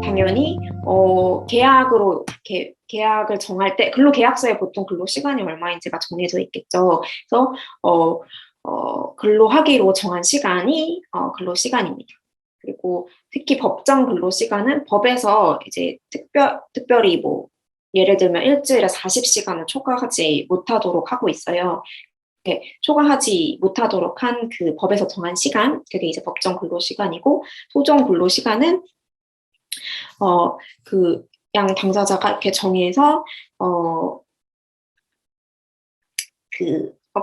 당연히 계약을 정할 때 근로계약서에 보통 근로시간이 얼마인지가 정해져 있겠죠. 그래서 근로하기로 정한 시간이 근로시간입니다. 그리고 특히 법정 근로시간은 법에서 이제 특별히 뭐 예를 들면 일주일에 40시간을 초과하지 못하도록 하고 있어요. 초과하지 못하도록 한 그 법에서 정한 시간, 그게 이제 법정 근로시간이고, 소정 근로시간은 그 양 당사자가 이렇게 정해서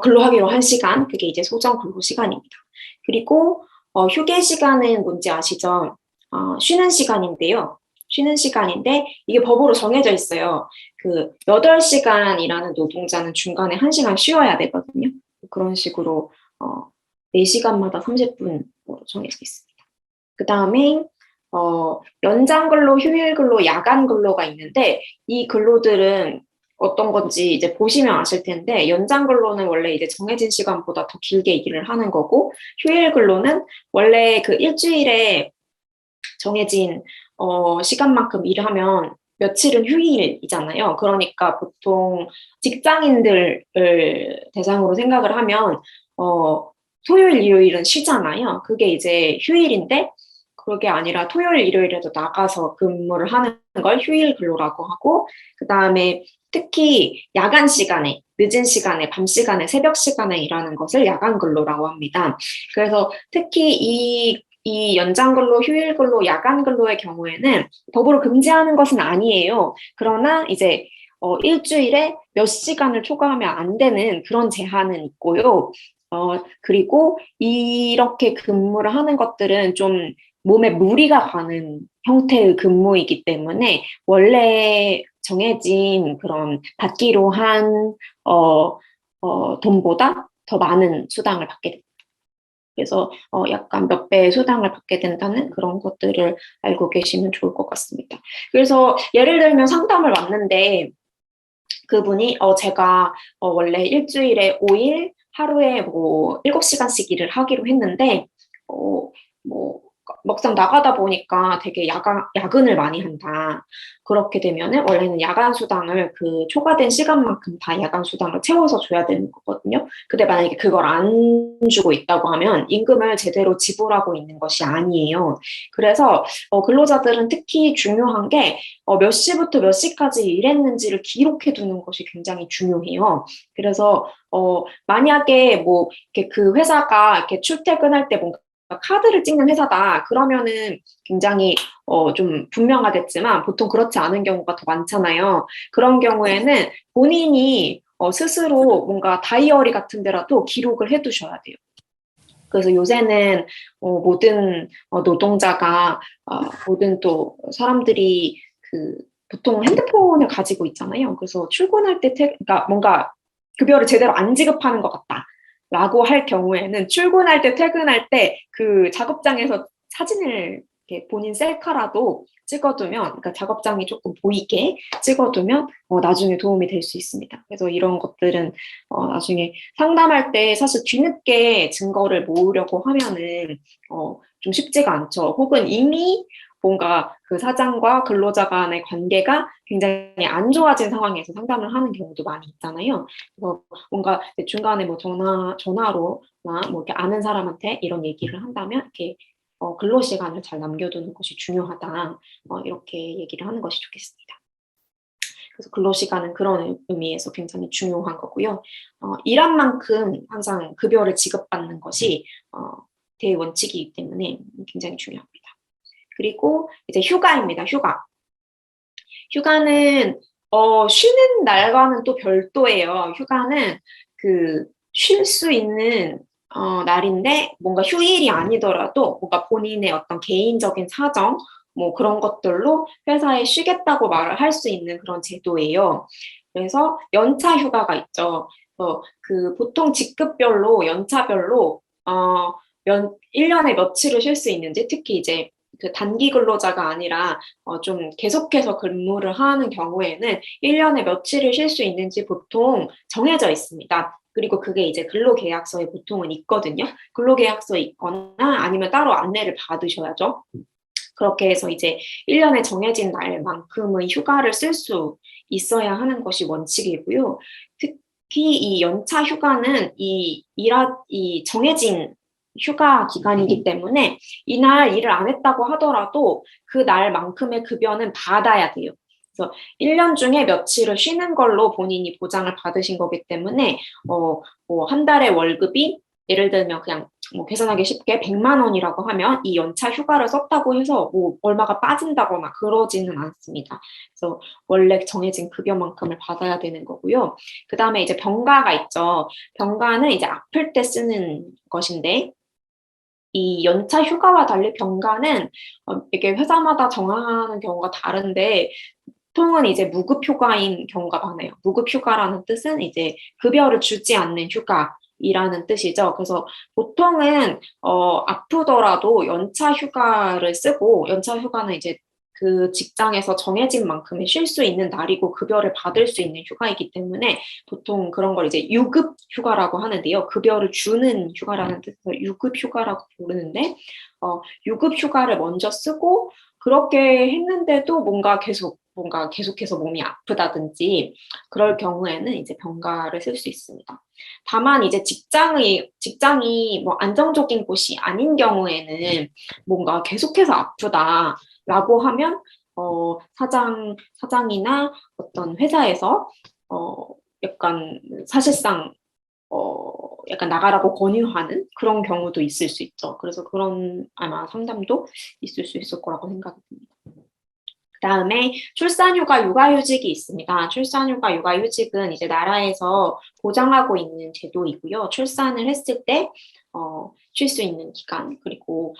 근로하기로 한 시간, 그게 이제 소정 근로시간입니다. 그리고 휴게 시간은 뭔지 아시죠? 쉬는 시간인데요. 쉬는 시간인데 이게 법으로 정해져 있어요. 그 8시간 일하는 노동자는 중간에 1시간 쉬어야 되거든요. 그런 식으로 4시간마다 30분으로 정해져 있습니다. 그 다음에 연장 근로, 휴일 근로, 야간 근로가 있는데 이 근로들은 어떤 건지 이제 보시면 아실 텐데 연장 근로는 원래 이제 정해진 시간보다 더 길게 일을 하는 거고 휴일 근로는 원래 그 일주일에 정해진 시간만큼 일하면 며칠은 휴일이잖아요. 그러니까 보통 직장인들을 대상으로 생각을 하면 토요일, 일요일은 쉬잖아요. 그게 이제 휴일인데 그게 아니라 토요일, 일요일에도 나가서 근무를 하는 걸 휴일 근로라고 하고 그 다음에 특히 야간 시간에, 늦은 시간에, 밤 시간에, 새벽 시간에 일하는 것을 야간 근로라고 합니다. 그래서 특히 이 연장 근로, 휴일 근로, 야간 근로의 경우에는 법으로 금지하는 것은 아니에요. 그러나 이제 일주일에 몇 시간을 초과하면 안 되는 그런 제한은 있고요. 그리고 이렇게 근무를 하는 것들은 좀 몸에 무리가 가는 형태의 근무이기 때문에 원래 정해진 그런 받기로 한 돈보다 더 많은 수당을 받게 됩니다. 그래서 약간 몇 배의 수당을 받게 된다는 그런 것들을 알고 계시면 좋을 것 같습니다. 그래서 예를 들면 상담을 왔는데 그분이 제가 원래 일주일에 5일 하루에 뭐 7시간씩 일을 하기로 했는데 뭐 막상 나가다 보니까 되게 야근을 많이 한다. 그렇게 되면은 원래는 야간 수당을 그 초과된 시간만큼 다 야간 수당을 채워서 줘야 되는 거거든요. 근데 만약에 그걸 안 주고 있다고 하면 임금을 제대로 지불하고 있는 것이 아니에요. 그래서 근로자들은 특히 중요한 게 몇 시부터 몇 시까지 일했는지를 기록해 두는 것이 굉장히 중요해요. 그래서 만약에 뭐 이렇게 그 회사가 이렇게 출퇴근할 때 뭔가 카드를 찍는 회사다. 그러면은 굉장히 좀 분명하겠지만 보통 그렇지 않은 경우가 더 많잖아요. 그런 경우에는 본인이 스스로 뭔가 다이어리 같은 데라도 기록을 해두셔야 돼요. 그래서 요새는 모든 노동자가 모든 또 사람들이 그 보통 핸드폰을 가지고 있잖아요. 그래서 출근할 때 그러니까 뭔가 급여를 제대로 안 지급하는 것 같다. 라고 할 경우에는 출근할 때 퇴근할 때 그 작업장에서 사진을 이렇게 본인 셀카라도 찍어두면 그러니까 작업장이 조금 보이게 찍어두면 나중에 도움이 될 수 있습니다. 그래서 이런 것들은 나중에 상담할 때 사실 뒤늦게 증거를 모으려고 하면은 좀 쉽지가 않죠. 혹은 이미 뭔가 그 사장과 근로자 간의 관계가 굉장히 안 좋아진 상황에서 상담을 하는 경우도 많이 있잖아요. 그래서 뭔가 중간에 뭐 전화로나 뭐 이렇게 아는 사람한테 이런 얘기를 한다면 이렇게 근로 시간을 잘 남겨두는 것이 중요하다. 이렇게 얘기를 하는 것이 좋겠습니다. 그래서 근로 시간은 그런 의미에서 굉장히 중요한 거고요. 일한 만큼 항상 급여를 지급받는 것이 대원칙이기 때문에 굉장히 중요합니다. 그리고 이제 휴가입니다. 휴가는 쉬는 날과는 또 별도예요. 휴가는 그 쉴 수 있는 날인데 뭔가 휴일이 아니더라도 뭔가 본인의 어떤 개인적인 사정 뭐 그런 것들로 회사에 쉬겠다고 말을 할 수 있는 그런 제도예요. 그래서 연차 휴가가 있죠. 그 보통 직급별로 연차별로 1년에 며칠을 쉴 수 있는지 특히 이제 그 단기 근로자가 아니라 좀 계속해서 근무를 하는 경우에는 1년에 며칠을 쉴 수 있는지 보통 정해져 있습니다. 그리고 그게 이제 근로계약서에 보통은 있거든요. 근로계약서에 있거나 아니면 따로 안내를 받으셔야죠. 그렇게 해서 이제 1년에 정해진 날만큼의 휴가를 쓸 수 있어야 하는 것이 원칙이고요. 특히 이 연차 휴가는 이 정해진 휴가 기간이기 때문에 이날 일을 안 했다고 하더라도 그 날만큼의 급여는 받아야 돼요. 그래서 1년 중에 며칠을 쉬는 걸로 본인이 보장을 받으신 거기 때문에 뭐 한 달에 월급이 예를 들면 그냥 뭐 계산하기 쉽게 100만 원이라고 하면 이 연차 휴가를 썼다고 해서 뭐 얼마가 빠진다거나 그러지는 않습니다. 그래서 원래 정해진 급여만큼을 받아야 되는 거고요. 그 다음에 이제 병가가 있죠. 병가는 이제 아플 때 쓰는 것인데 이 연차 휴가와 달리 병가는 이게 회사마다 정하는 경우가 다른데 보통은 이제 무급 휴가인 경우가 많아요. 무급 휴가라는 뜻은 이제 급여를 주지 않는 휴가이라는 뜻이죠. 그래서 보통은 아프더라도 연차 휴가를 쓰고 연차 휴가는 이제 그 직장에서 정해진 만큼의 쉴 수 있는 날이고 급여를 받을 수 있는 휴가이기 때문에 보통 그런 걸 이제 유급 휴가라고 하는데요. 급여를 주는 휴가라는 뜻에서 유급 휴가라고 부르는데 유급 휴가를 먼저 쓰고 그렇게 했는데도 뭔가 계속해서 몸이 아프다든지 그럴 경우에는 이제 병가를 쓸 수 있습니다. 다만 이제 직장이 뭐 안정적인 곳이 아닌 경우에는 뭔가 계속해서 아프다라고 하면 사장이나 어떤 회사에서 약간 사실상 약간 나가라고 권유하는 그런 경우도 있을 수 있죠. 그래서 그런 아마 상담도 있을 수 있을 거라고 생각이 듭니다. 그다음에 출산휴가, 육아휴직이 있습니다. 출산휴가, 육아휴직은 이제 나라에서 보장하고 있는 제도이고요. 출산을 했을 때 쉴 수 있는 기간, 그리고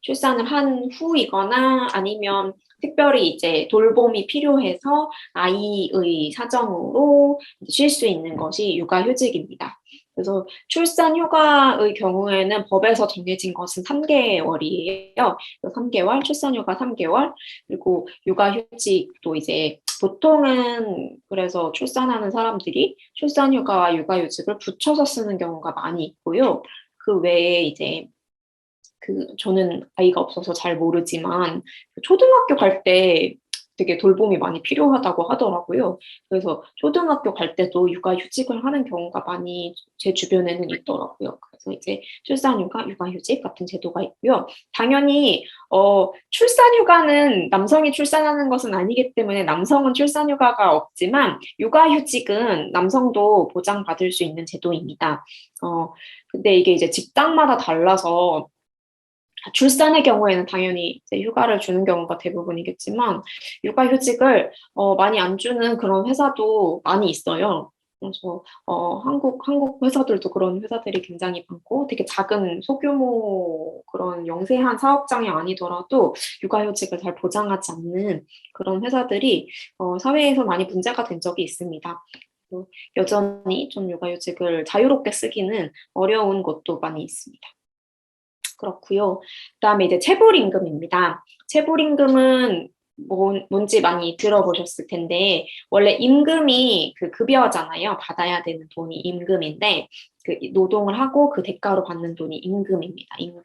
출산을 한 후이거나 아니면 특별히 이제 돌봄이 필요해서 아이의 사정으로 쉴 수 있는 것이 육아휴직입니다. 그래서 출산휴가의 경우에는 법에서 정해진 것은 3개월이에요. 3개월, 출산휴가 3개월, 그리고 육아휴직도 이제 보통은 그래서 출산하는 사람들이 출산휴가와 육아휴직을 붙여서 쓰는 경우가 많이 있고요. 그 외에 이제 저는 아이가 없어서 잘 모르지만 초등학교 갈 때 되게 돌봄이 많이 필요하다고 하더라고요. 그래서 초등학교 갈 때도 육아휴직을 하는 경우가 많이 제 주변에는 있더라고요. 그래서 이제 출산휴가, 육아휴직 같은 제도가 있고요. 당연히 출산휴가는 남성이 출산하는 것은 아니기 때문에 남성은 출산휴가가 없지만 육아휴직은 남성도 보장받을 수 있는 제도입니다. 근데 이게 이제 직장마다 달라서 출산의 경우에는 당연히 이제 휴가를 주는 경우가 대부분이겠지만 육아휴직을 많이 안 주는 그런 회사도 많이 있어요. 그래서 한국 회사들도 그런 회사들이 굉장히 많고 되게 작은 소규모 그런 영세한 사업장이 아니더라도 육아휴직을 잘 보장하지 않는 그런 회사들이 사회에서 많이 문제가 된 적이 있습니다. 여전히 좀 육아휴직을 자유롭게 쓰기는 어려운 곳도 많이 있습니다. 그렇고요. 그다음에 이제 체불임금입니다. 체불임금은 뭔지 많이 들어보셨을 텐데 원래 임금이 그 급여잖아요. 받아야 되는 돈이 임금인데 그 노동을 하고 그 대가로 받는 돈이 임금입니다. 임금.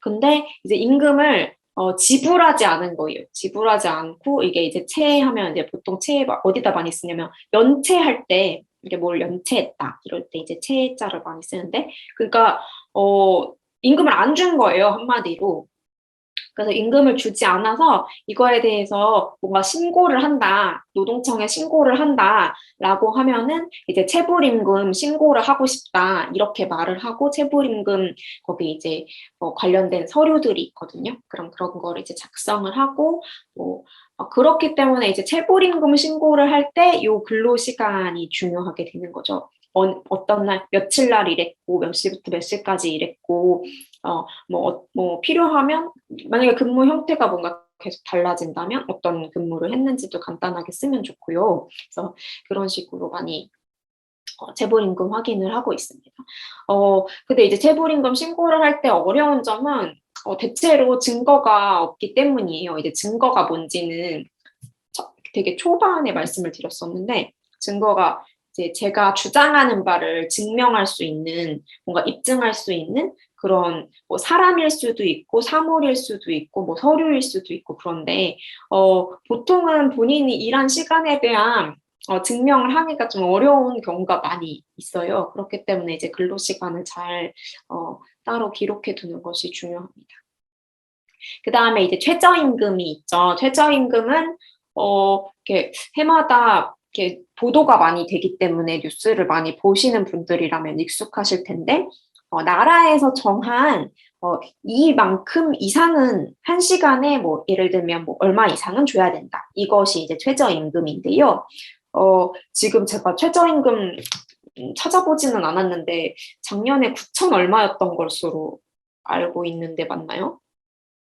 근데 이제 임금을 지불하지 않은 거예요. 지불하지 않고 이게 이제 체하면 이제 보통 체 어디다 많이 쓰냐면 연체할 때 이게 뭘 연체했다 이럴 때 이제 체자를 많이 쓰는데 그러니까 임금을 안 준 거예요, 한마디로. 그래서 임금을 주지 않아서 이거에 대해서 뭔가 신고를 한다, 노동청에 신고를 한다라고 하면은 이제 체불임금 신고를 하고 싶다 이렇게 말을 하고 체불임금 거기 이제 관련된 서류들이 있거든요. 그럼 그런 거를 이제 작성을 하고 그렇기 때문에 이제 체불임금 신고를 할 때 요 근로 시간이 중요하게 되는 거죠. 어떤 날 며칠 날 일했고 몇 시부터 몇 시까지 일했고 필요하면 만약에 근무 형태가 뭔가 계속 달라진다면 어떤 근무를 했는지도 간단하게 쓰면 좋고요. 그래서 그런 식으로 많이 체불임금 확인을 하고 있습니다. 근데 이제 체불임금 신고를 할 때 어려운 점은 대체로 증거가 없기 때문이에요. 이제 증거가 뭔지는 되게 초반에 말씀을 드렸었는데 증거가 이제 제가 주장하는 바를 증명할 수 있는 뭔가 입증할 수 있는 그런 뭐 사람일 수도 있고 사물일 수도 있고 뭐 서류일 수도 있고 그런데 보통은 본인이 일한 시간에 대한 증명을 하기가 좀 어려운 경우가 많이 있어요. 그렇기 때문에 이제 근로시간을 잘 따로 기록해 두는 것이 중요합니다. 그 다음에 이제 최저임금이 있죠. 최저임금은 이렇게 해마다 이렇게 보도가 많이 되기 때문에 뉴스를 많이 보시는 분들이라면 익숙하실 텐데 나라에서 정한 이만큼 이상은 한 시간에 뭐 예를 들면 뭐 얼마 이상은 줘야 된다. 이것이 이제 최저임금인데요. 지금 제가 최저임금 찾아보지는 않았는데 작년에 9천 얼마였던 것으로 알고 있는데 맞나요?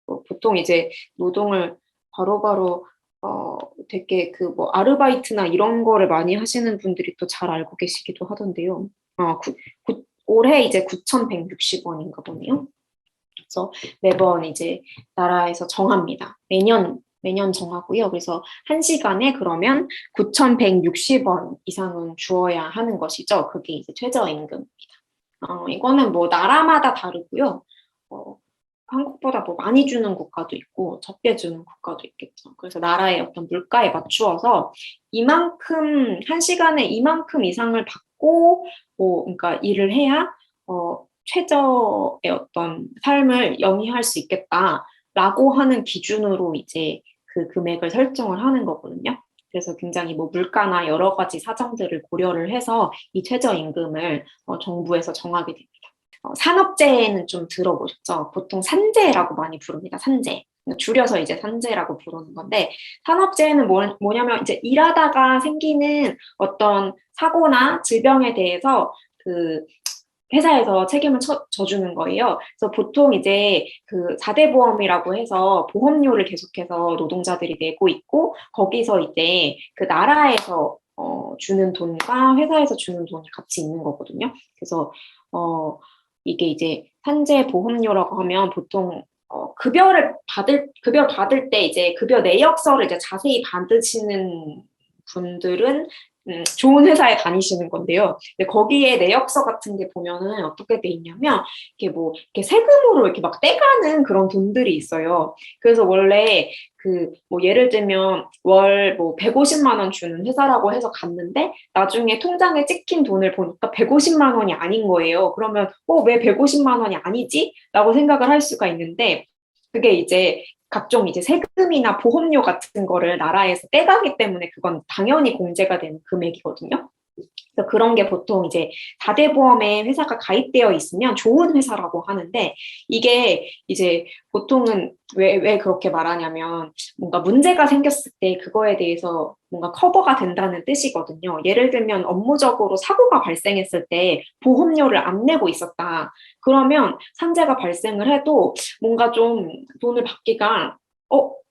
보통 이제 노동을 바로바로 되게 그 뭐 아르바이트나 이런 거를 많이 하시는 분들이 또 잘 알고 계시기도 하던데요. 올해 이제 9,160원인가 보네요. 그래서 매번 이제 나라에서 정합니다. 매년 정하고요. 그래서 한 시간에 그러면 9,160원 이상은 주어야 하는 것이죠. 그게 이제 최저임금입니다. 이거는 뭐 나라마다 다르고요. 한국보다 뭐 많이 주는 국가도 있고 적게 주는 국가도 있겠죠. 그래서 나라의 어떤 물가에 맞추어서 이만큼 한 시간에 이만큼 이상을 받고 그러니까 일을 해야 최저의 어떤 삶을 영위할 수 있겠다라고 하는 기준으로 이제 그 금액을 설정을 하는 거거든요. 그래서 굉장히 뭐 물가나 여러 가지 사정들을 고려를 해서 이 최저임금을 정부에서 정하게 됩니다. 산업재해는 좀 들어보셨죠? 보통 산재라고 많이 부릅니다. 산재. 줄여서 이제 산재라고 부르는 건데 산업재해는 뭐냐면 이제 일하다가 생기는 어떤 사고나 질병에 대해서 그 회사에서 책임을 져주는 거예요. 그래서 보통 이제 그 4대 보험이라고 해서 보험료를 계속해서 노동자들이 내고 있고 거기서 이제 그 나라에서 주는 돈과 회사에서 주는 돈이 같이 있는 거거든요. 그래서 이게 이제 산재 보험료라고 하면 보통 급여 받을 때 이제 급여 내역서를 이제 자세히 받으시는 분들은 좋은 회사에 다니시는 건데요. 근데 거기에 내역서 같은 게 보면은 어떻게 돼 있냐면 이게 뭐 이렇게 세금으로 이렇게 막 떼가는 그런 돈들이 있어요. 그래서 원래 그 뭐 예를 들면 월 뭐 150만 원 주는 회사라고 해서 갔는데 나중에 통장에 찍힌 돈을 보니까 150만 원이 아닌 거예요. 그러면 왜 150만 원이 아니지? 라고 생각을 할 수가 있는데 그게 이제 각종 이제 세금이나 보험료 같은 거를 나라에서 떼가기 때문에 그건 당연히 공제가 되는 금액이거든요. 그래서 그런 게 보통 이제 4대 보험에 회사가 가입되어 있으면 좋은 회사라고 하는데 이게 이제 보통은 왜 그렇게 말하냐면 뭔가 문제가 생겼을 때 그거에 대해서 뭔가 커버가 된다는 뜻이거든요. 예를 들면 업무적으로 사고가 발생했을 때 보험료를 안 내고 있었다. 그러면 산재가 발생을 해도 뭔가 좀 돈을 받기가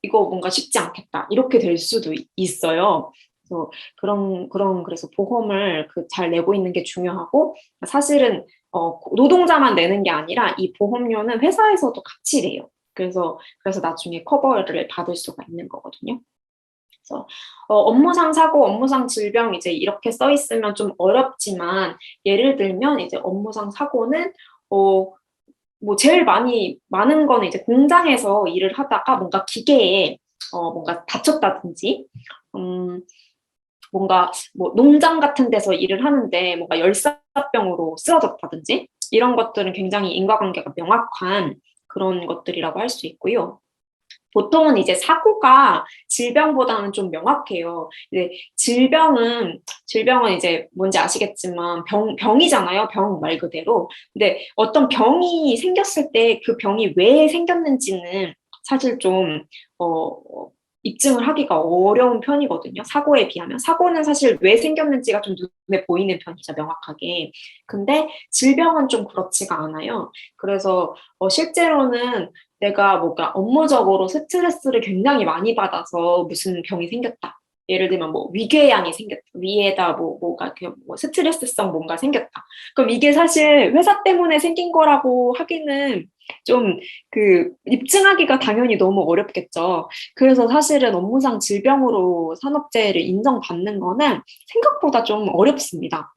이거 뭔가 쉽지 않겠다. 이렇게 될 수도 있어요. 그래서 보험을 잘 내고 있는 게 중요하고 사실은 노동자만 내는 게 아니라 이 보험료는 회사에서도 같이 내요. 그래서 나중에 커버를 받을 수가 있는 거거든요. 그래서 업무상 사고, 업무상 질병 이제 이렇게 써 있으면 좀 어렵지만 예를 들면 이제 업무상 사고는 뭐 제일 많은 거는 이제 공장에서 일을 하다가 뭔가 기계에 뭔가 다쳤다든지 뭔가 뭐 농장 같은 데서 일을 하는데 뭔가 열사병으로 쓰러졌다든지 이런 것들은 굉장히 인과관계가 명확한 그런 것들이라고 할 수 있고요. 보통은 이제 사고가 질병보다는 좀 명확해요. 이제 질병은 이제 뭔지 아시겠지만 병이잖아요. 병 말 그대로. 근데 어떤 병이 생겼을 때 그 병이 왜 생겼는지는 사실 좀 입증을 하기가 어려운 편이거든요. 사고에 비하면. 사고는 사실 왜 생겼는지가 좀 눈에 보이는 편이죠, 명확하게. 근데 질병은 좀 그렇지가 않아요. 그래서 실제로는 내가 뭔가 업무적으로 스트레스를 굉장히 많이 받아서 무슨 병이 생겼다. 예를 들면 뭐 위궤양이 생겼다. 위에다 뭐가 뭐 스트레스성 뭔가 생겼다. 그럼 이게 사실 회사 때문에 생긴 거라고 하기는 좀 입증하기가 당연히 너무 어렵겠죠. 그래서 사실은 업무상 질병으로 산업재해를 인정받는 거는 생각보다 좀 어렵습니다.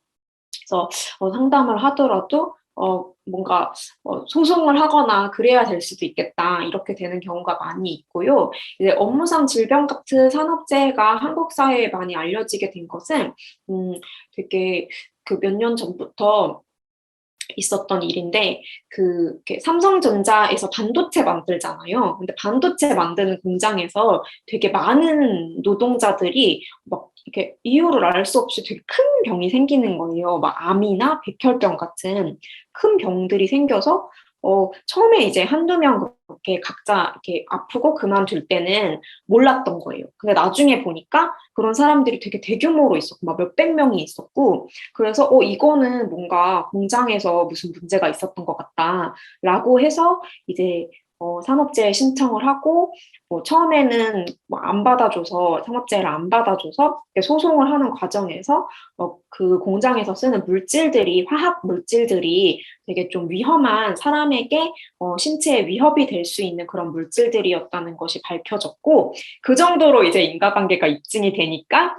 그래서 상담을 하더라도 뭔가 소송을 하거나 그래야 될 수도 있겠다. 이렇게 되는 경우가 많이 있고요. 이제 업무상 질병 같은 산업재해가 한국 사회에 많이 알려지게 된 것은 되게 그 몇 년 전부터 있었던 일인데 이렇게 삼성전자에서 반도체 만들잖아요. 근데 반도체 만드는 공장에서 되게 많은 노동자들이 막 이렇게 이유를 알 수 없이 되게 큰 병이 생기는 거예요. 막 암이나 백혈병 같은 큰 병들이 생겨서 처음에 이제 한두 명 그렇게 각자 이렇게 아프고 그만둘 때는 몰랐던 거예요. 근데 나중에 보니까 그런 사람들이 되게 대규모로 있었고 막 몇백 명이 있었고 그래서 이거는 뭔가 공장에서 무슨 문제가 있었던 것 같다라고 해서 이제 산업재해 신청을 하고 뭐 처음에는 뭐 안 받아줘서 산업재해를 안 받아줘서 소송을 하는 과정에서 그 공장에서 쓰는 물질들이 화학 물질들이 되게 좀 위험한 사람에게 신체에 위협이 될 수 있는 그런 물질들이었다는 것이 밝혀졌고 그 정도로 이제 인과관계가 입증이 되니까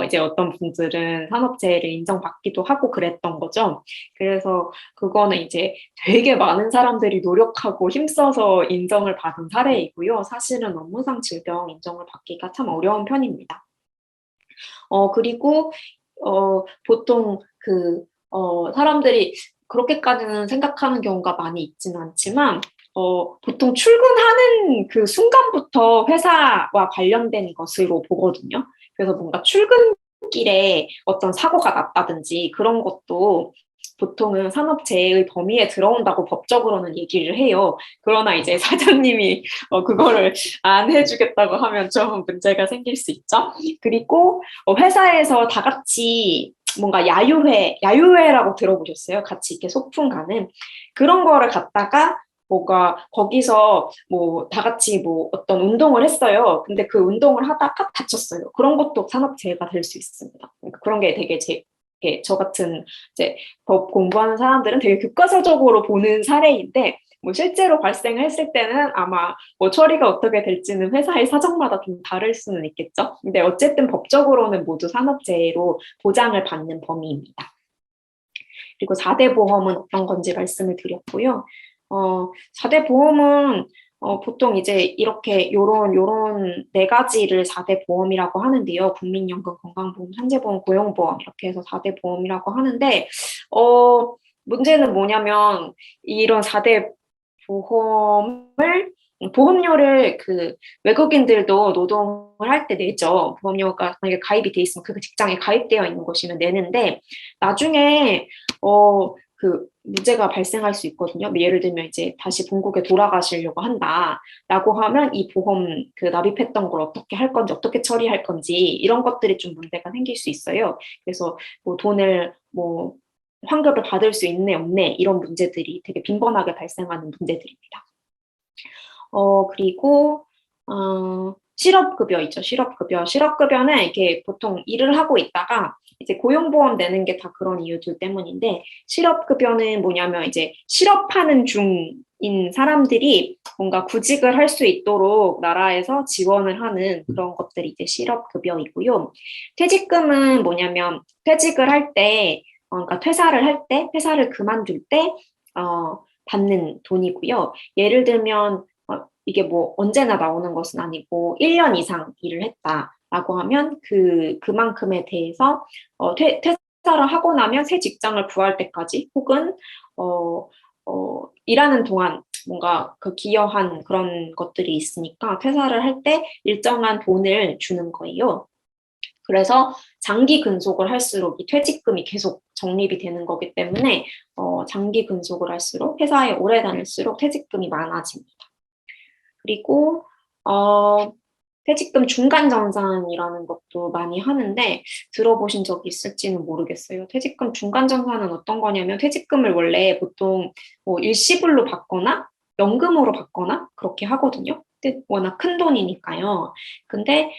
이제 어떤 분들은 산업재해를 인정받기도 하고 그랬던 거죠. 그래서 그거는 이제 되게 많은 사람들이 노력하고 힘써서 인정을 받은 사례이고요. 사실은 업무상 질병 인정을 받기가 참 어려운 편입니다. 그리고 보통 사람들이 그렇게까지는 생각하는 경우가 많이 있지는 않지만 보통 출근하는 그 순간부터 회사와 관련된 것으로 보거든요. 그래서 뭔가 출근길에 어떤 사고가 났다든지 그런 것도 보통은 산업재해의 범위에 들어온다고 법적으로는 얘기를 해요. 그러나 이제 사장님이 그거를 안 해주겠다고 하면 좀 문제가 생길 수 있죠. 그리고 회사에서 다 같이 뭔가 야유회라고 들어보셨어요? 같이 이렇게 소풍 가는 그런 거를 갖다가 뭐가 거기서 뭐 다 같이 뭐 어떤 운동을 했어요. 근데 그 운동을 하다가 다쳤어요. 그런 것도 산업재해가 될 수 있습니다. 그러니까 그런 게 되게 저 같은 이제 법 공부하는 사람들은 되게 교과서적으로 보는 사례인데 뭐 실제로 발생했을 때는 아마 뭐 처리가 어떻게 될지는 회사의 사정마다 좀 다를 수는 있겠죠. 근데 어쨌든 법적으로는 모두 산업재해로 보장을 받는 범위입니다. 그리고 4대 보험은 어떤 건지 말씀을 드렸고요. 4대 보험은 보통 이제 이렇게 요런 네 가지를 4대 보험이라고 하는데요. 국민연금, 건강보험, 산재보험, 고용보험 이렇게 해서 4대 보험이라고 하는데 문제는 뭐냐면 이런 4대 보험료를 외국인들도 노동을 할 때 내죠. 보험료가 만약에 가입이 돼 있으면 그 직장에 가입되어 있는 것이면 내는데 나중에 문제가 발생할 수 있거든요. 예를 들면 이제 다시 본국에 돌아가시려고 한다라고 하면 이 보험 납입했던 걸 어떻게 할 건지 어떻게 처리할 건지 이런 것들이 좀 문제가 생길 수 있어요. 그래서 뭐 돈을 뭐 환급을 받을 수 있네 없네 이런 문제들이 되게 빈번하게 발생하는 문제들입니다. 그리고 실업급여 있죠. 실업급여. 실업급여는 이렇게 보통 일을 하고 있다가 이제 고용보험 내는 게 다 그런 이유들 때문인데 실업급여는 뭐냐면 이제 실업하는 중인 사람들이 뭔가 구직을 할 수 있도록 나라에서 지원을 하는 그런 것들이 이제 실업급여이고요. 퇴직금은 뭐냐면 퇴직을 할 때, 그러니까 퇴사를 할 때, 회사를 그만둘 때 받는 돈이고요. 예를 들면 이게 뭐 언제나 나오는 것은 아니고 1년 이상 일을 했다라고 하면 그만큼에 대해서 퇴사를 하고 나면 새 직장을 구할 때까지 혹은 일하는 동안 뭔가 기여한 그런 것들이 있으니까 퇴사를 할 때 일정한 돈을 주는 거예요. 그래서 장기 근속을 할수록 이 퇴직금이 계속 적립이 되는 거기 때문에 장기 근속을 할수록 회사에 오래 다닐수록 퇴직금이 많아집니다. 그리고 퇴직금 중간정산이라는 것도 많이 하는데 들어보신 적이 있을지는 모르겠어요. 퇴직금 중간정산은 어떤 거냐면 퇴직금을 원래 보통 뭐 일시불로 받거나 연금으로 받거나 그렇게 하거든요. 워낙 큰 돈이니까요. 근데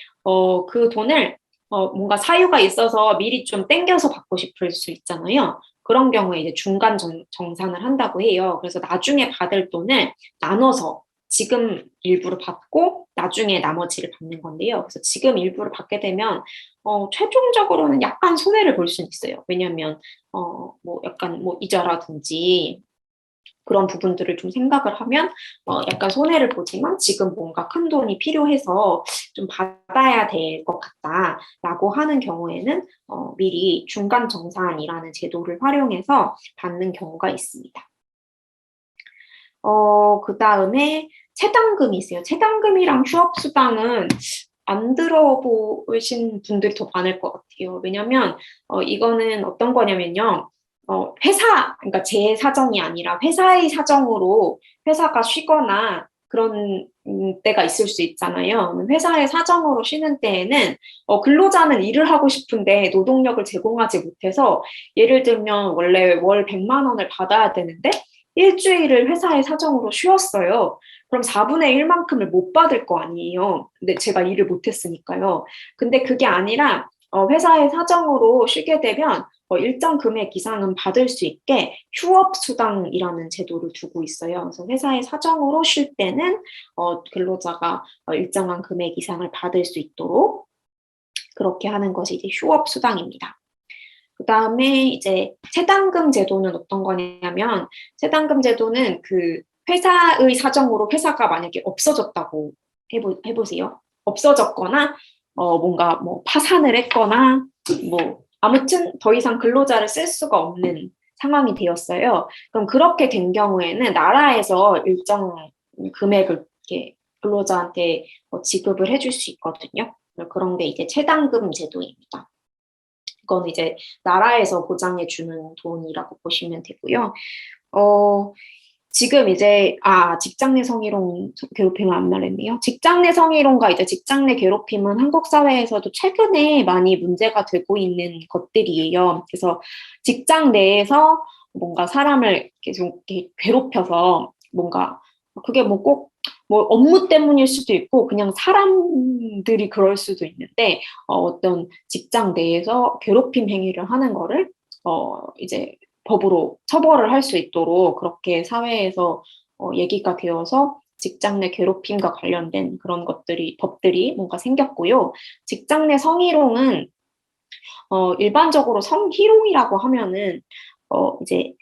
그 돈을 뭔가 사유가 있어서 미리 좀 땡겨서 받고 싶을 수 있잖아요. 그런 경우에 이제 중간 정산을 한다고 해요. 그래서 나중에 받을 돈을 나눠서 지금 일부를 받고 나중에 나머지를 받는 건데요. 그래서 지금 일부를 받게 되면 최종적으로는 약간 손해를 볼 수는 있어요. 왜냐하면 뭐 약간 뭐 이자라든지 그런 부분들을 좀 생각을 하면 약간 손해를 보지만 지금 뭔가 큰 돈이 필요해서 좀 받아야 될 것 같다라고 하는 경우에는 미리 중간 정산이라는 제도를 활용해서 받는 경우가 있습니다. 그 다음에 체당금이 있어요. 체당금이랑 휴업수당은 안 들어보신 분들이 더 많을 것 같아요. 왜냐면 이거는 어떤 거냐면요. 그러니까 제 사정이 아니라 회사의 사정으로 회사가 쉬거나 그런 때가 있을 수 있잖아요. 회사의 사정으로 쉬는 때에는 근로자는 일을 하고 싶은데 노동력을 제공하지 못해서 예를 들면 원래 월 100만 원을 받아야 되는데 일주일을 회사의 사정으로 쉬었어요. 그럼 4분의 1만큼을 못 받을 거 아니에요. 근데 제가 일을 못했으니까요. 근데 그게 아니라 회사의 사정으로 쉬게 되면 일정 금액 이상은 받을 수 있게 휴업수당이라는 제도를 두고 있어요. 그래서 회사의 사정으로 쉴 때는 근로자가 일정한 금액 이상을 받을 수 있도록 그렇게 하는 것이 이제 휴업수당입니다. 그 다음에 이제 체당금 제도는 어떤 거냐면 체당금 제도는 그 회사의 사정으로 회사가 만약에 없어졌다고 해보세요. 없어졌거나 뭔가 뭐 파산을 했거나 뭐 아무튼 더 이상 근로자를 쓸 수가 없는 상황이 되었어요. 그럼 그렇게 된 경우에는 나라에서 일정 금액을 이렇게 근로자한테 지급을 해줄 수 있거든요. 그런 게 이제 체당금 제도입니다. 그건 이제 나라에서 보장해 주는 돈이라고 보시면 되고요. 지금 이제 직장 내 성희롱 괴롭힘을 안 말했네요. 직장 내 성희롱과 이제 직장 내 괴롭힘은 한국 사회에서도 최근에 많이 문제가 되고 있는 것들이에요. 그래서 직장 내에서 뭔가 사람을 계속 이렇게 괴롭혀서 뭔가 그게 뭐 꼭 뭐 업무 때문일 수도 있고 그냥 사람들이 그럴 수도 있는데 어떤 직장 내에서 괴롭힘 행위를 하는 거를 이제 법으로 처벌을 할 수 있도록 그렇게 사회에서 얘기가 되어서 직장 내 괴롭힘과 관련된 그런 법들이 뭔가 생겼고요. 직장 내 성희롱은 일반적으로 성희롱이라고 하면은 이제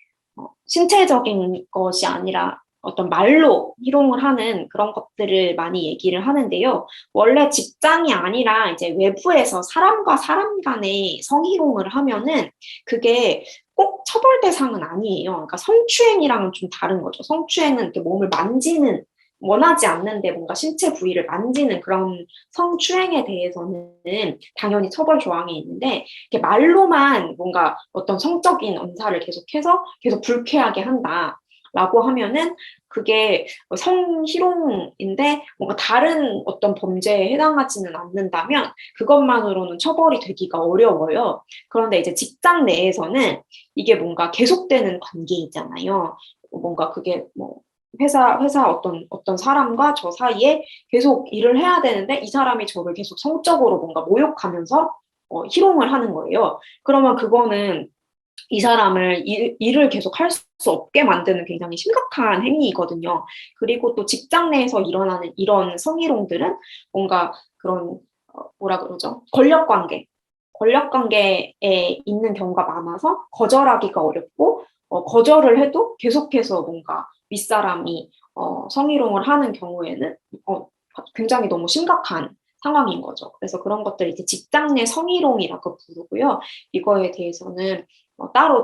신체적인 것이 아니라 어떤 말로 희롱을 하는 그런 것들을 많이 얘기를 하는데요. 원래 직장이 아니라 이제 외부에서 사람과 사람 간의 성희롱을 하면은 그게 꼭 처벌 대상은 아니에요. 그러니까 성추행이랑은 좀 다른 거죠. 성추행은 이렇게 몸을 만지는 원하지 않는데 뭔가 신체 부위를 만지는 그런 성추행에 대해서는 당연히 처벌 조항이 있는데 이렇게 말로만 뭔가 어떤 성적인 언사를 계속해서 계속 불쾌하게 한다라고 하면은 그게 성희롱인데 뭔가 다른 어떤 범죄에 해당하지는 않는다면 그것만으로는 처벌이 되기가 어려워요. 그런데 이제 직장 내에서는 이게 뭔가 계속되는 관계이잖아요. 뭔가 그게 뭐 회사 어떤 사람과 저 사이에 계속 일을 해야 되는데 이 사람이 저를 계속 성적으로 뭔가 모욕하면서 희롱을 하는 거예요. 그러면 그거는 이 사람을 일을 계속 할 수 없게 만드는 굉장히 심각한 행위이거든요. 그리고 또 직장 내에서 일어나는 이런 성희롱들은 뭔가 그런 뭐라 그러죠? 권력 관계에 있는 경우가 많아서 거절하기가 어렵고 거절을 해도 계속해서 뭔가 윗사람이 성희롱을 하는 경우에는 굉장히 너무 심각한 상황인 거죠. 그래서 그런 것들 이제 직장 내 성희롱이라고 부르고요. 이거에 대해서는 따로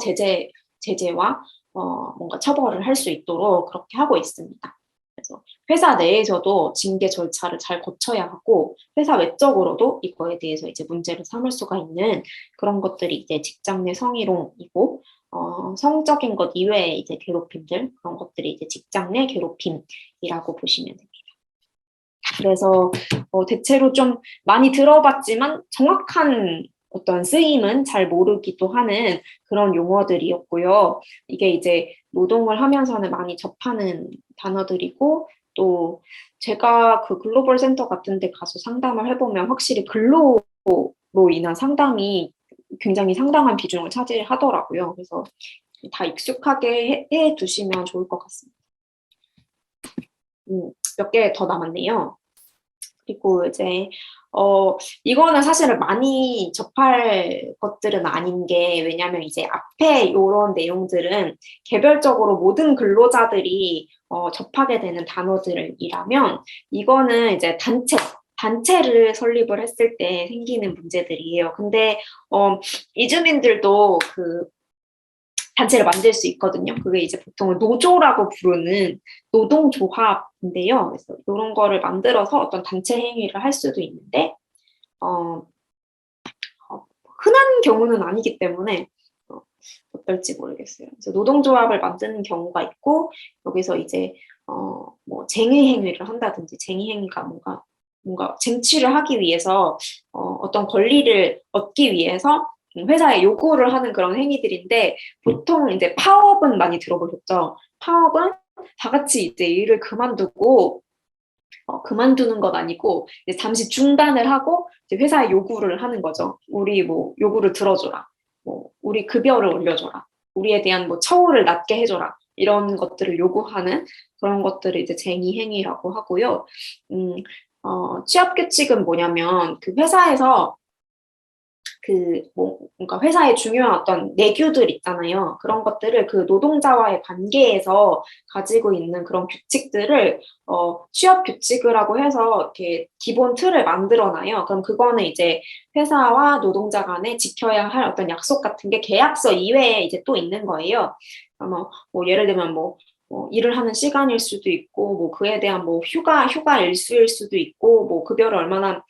제재와 뭔가 처벌을 할 수 있도록 그렇게 하고 있습니다. 그래서 회사 내에서도 징계 절차를 잘 거쳐야 하고 회사 외적으로도 이거에 대해서 이제 문제를 삼을 수가 있는 그런 것들이 이제 직장 내 성희롱이고 성적인 것 이외에 이제 괴롭힘들 그런 것들이 이제 직장 내 괴롭힘이라고 보시면 됩니다. 그래서 대체로 좀 많이 들어봤지만 정확한 어떤 쓰임은 잘 모르기도 하는 그런 용어들이었고요. 이게 이제 노동을 하면서는 많이 접하는 단어들이고 또 제가 그 글로벌 센터 같은 데 가서 상담을 해보면 확실히 근로로 인한 상담이 굉장히 상당한 비중을 차지하더라고요. 그래서 다 익숙하게 해 두시면 좋을 것 같습니다. 몇 개 더 남았네요. 그리고 이제 이거는 사실은 많이 접할 것들은 아닌 게, 왜냐면 이제 앞에 이런 내용들은 개별적으로 모든 근로자들이 접하게 되는 단어들이라면, 이거는 이제 단체를 설립을 했을 때 생기는 문제들이에요. 근데 이주민들도 그 단체를 만들 수 있거든요. 그게 이제 보통 노조라고 부르는 노동조합인데요. 그래서 이런 거를 만들어서 어떤 단체 행위를 할 수도 있는데, 어, 흔한 경우는 아니기 때문에 어떨지 모르겠어요. 그래서 노동조합을 만드는 경우가 있고, 여기서 이제 뭐 쟁의 행위를 한다든지, 쟁의 행위가 뭔가 쟁취를 하기 위해서 어떤 권리를 얻기 위해서 회사에 요구를 하는 그런 행위들인데, 보통 이제 파업은 많이 들어보셨죠? 파업은 다 같이 이제 일을 그만두고, 그만두는 건 아니고 이제 잠시 중단을 하고 이제 회사에 요구를 하는 거죠. 우리 뭐 요구를 들어줘라. 뭐 우리 급여를 올려줘라. 우리에 대한 뭐 처우를 낮게 해줘라. 이런 것들을 요구하는 그런 것들을 이제 쟁의 행위라고 하고요. 취업 규칙은 뭐냐면 그 회사에서 그러니까 회사의 중요한 어떤 내규들 있잖아요. 그런 것들을 그 노동자와의 관계에서 가지고 있는 그런 규칙들을 취업 규칙이라고 해서 이렇게 기본 틀을 만들어놔요. 그럼 그거는 이제 회사와 노동자 간에 지켜야 할 어떤 약속 같은 게 계약서 이외에 이제 또 있는 거예요. 뭐 예를 들면 일을 하는 시간일 수도 있고, 뭐 그에 대한 뭐 휴가 일수일 수도 있고, 뭐 급여를 얼마나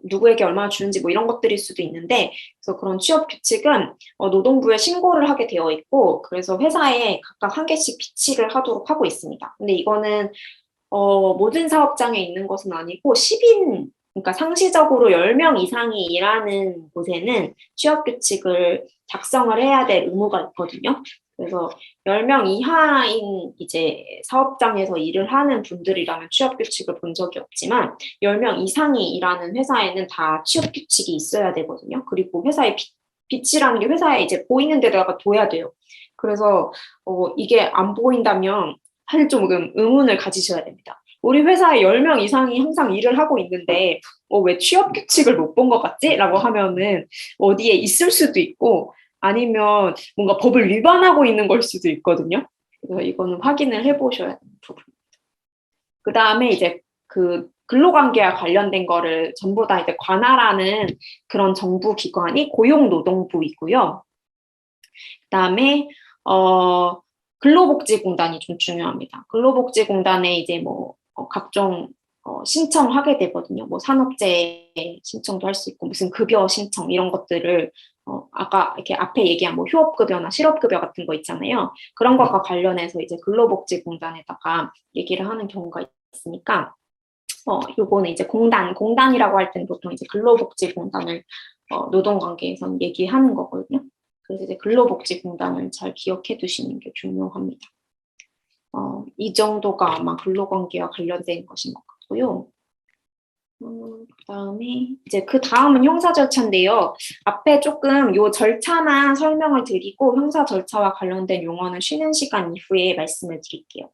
누구에게 얼마나 주는지 뭐 이런 것들일 수도 있는데, 그래서 그런 취업 규칙은 노동부에 신고를 하게 되어 있고, 그래서 회사에 각각 한 개씩 비치를 하도록 하고 있습니다. 근데 이거는 모든 사업장에 있는 것은 아니고 그러니까 상시적으로 10명 이상이 일하는 곳에는 취업 규칙을 작성을 해야 될 의무가 있거든요. 그래서 10명 이하인 이제 사업장에서 일을 하는 분들이라면 취업 규칙을 본 적이 없지만 10명 이상이 일하는 회사에는 다 취업 규칙이 있어야 되거든요. 그리고 회사의 빛이라는 게 회사에 이제 보이는 데다가 둬야 돼요. 그래서 이게 안 보인다면 사실 조금 의문을 가지셔야 됩니다. 우리 회사에 10명 이상이 항상 일을 하고 있는데 왜 취업 규칙을 못 본 것 같지? 라고 하면은 어디에 있을 수도 있고 아니면 뭔가 법을 위반하고 있는 걸 수도 있거든요. 그래서 이거는 확인을 해보셔야 되는 부분입니다. 그 다음에 이제 그 근로관계와 관련된 거를 전부 다 이제 관할하는 그런 정부 기관이 고용노동부이고요. 그 다음에 근로복지공단이 좀 중요합니다. 근로복지공단에 이제 뭐 각종 신청하게 되거든요. 뭐 산업재해 신청도 할 수 있고 무슨 급여 신청 이런 것들을 아까 이렇게 앞에 얘기한 뭐 휴업급여나 실업급여 같은 거 있잖아요. 그런 것과 관련해서 이제 근로복지공단에다가 얘기를 하는 경우가 있으니까 요거는 이제 공단이라고 할 때는 보통 이제 근로복지공단을 노동관계에서는 얘기하는 거거든요. 그래서 이제 근로복지공단을 잘 기억해 두시는 게 중요합니다. 이 정도가 아마 근로관계와 관련된 것인 것 같고요. 그다음에 이제 그 다음은 형사 절차인데요. 앞에 조금 요 절차만 설명을 드리고 형사 절차와 관련된 용어는 쉬는 시간 이후에 말씀을 드릴게요.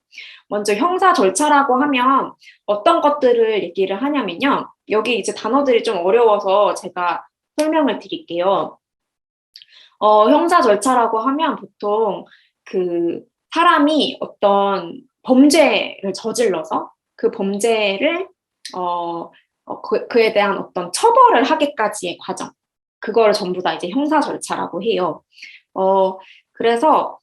먼저 형사 절차라고 하면 어떤 것들을 얘기를 하냐면요. 여기 이제 단어들이 좀 어려워서 제가 설명을 드릴게요. 형사 절차라고 하면 보통 그 사람이 어떤 범죄를 저질러서 그 범죄를 그에 대한 어떤 처벌을 하기까지의 과정, 그거를 전부 다 이제 형사 절차라고 해요. 그래서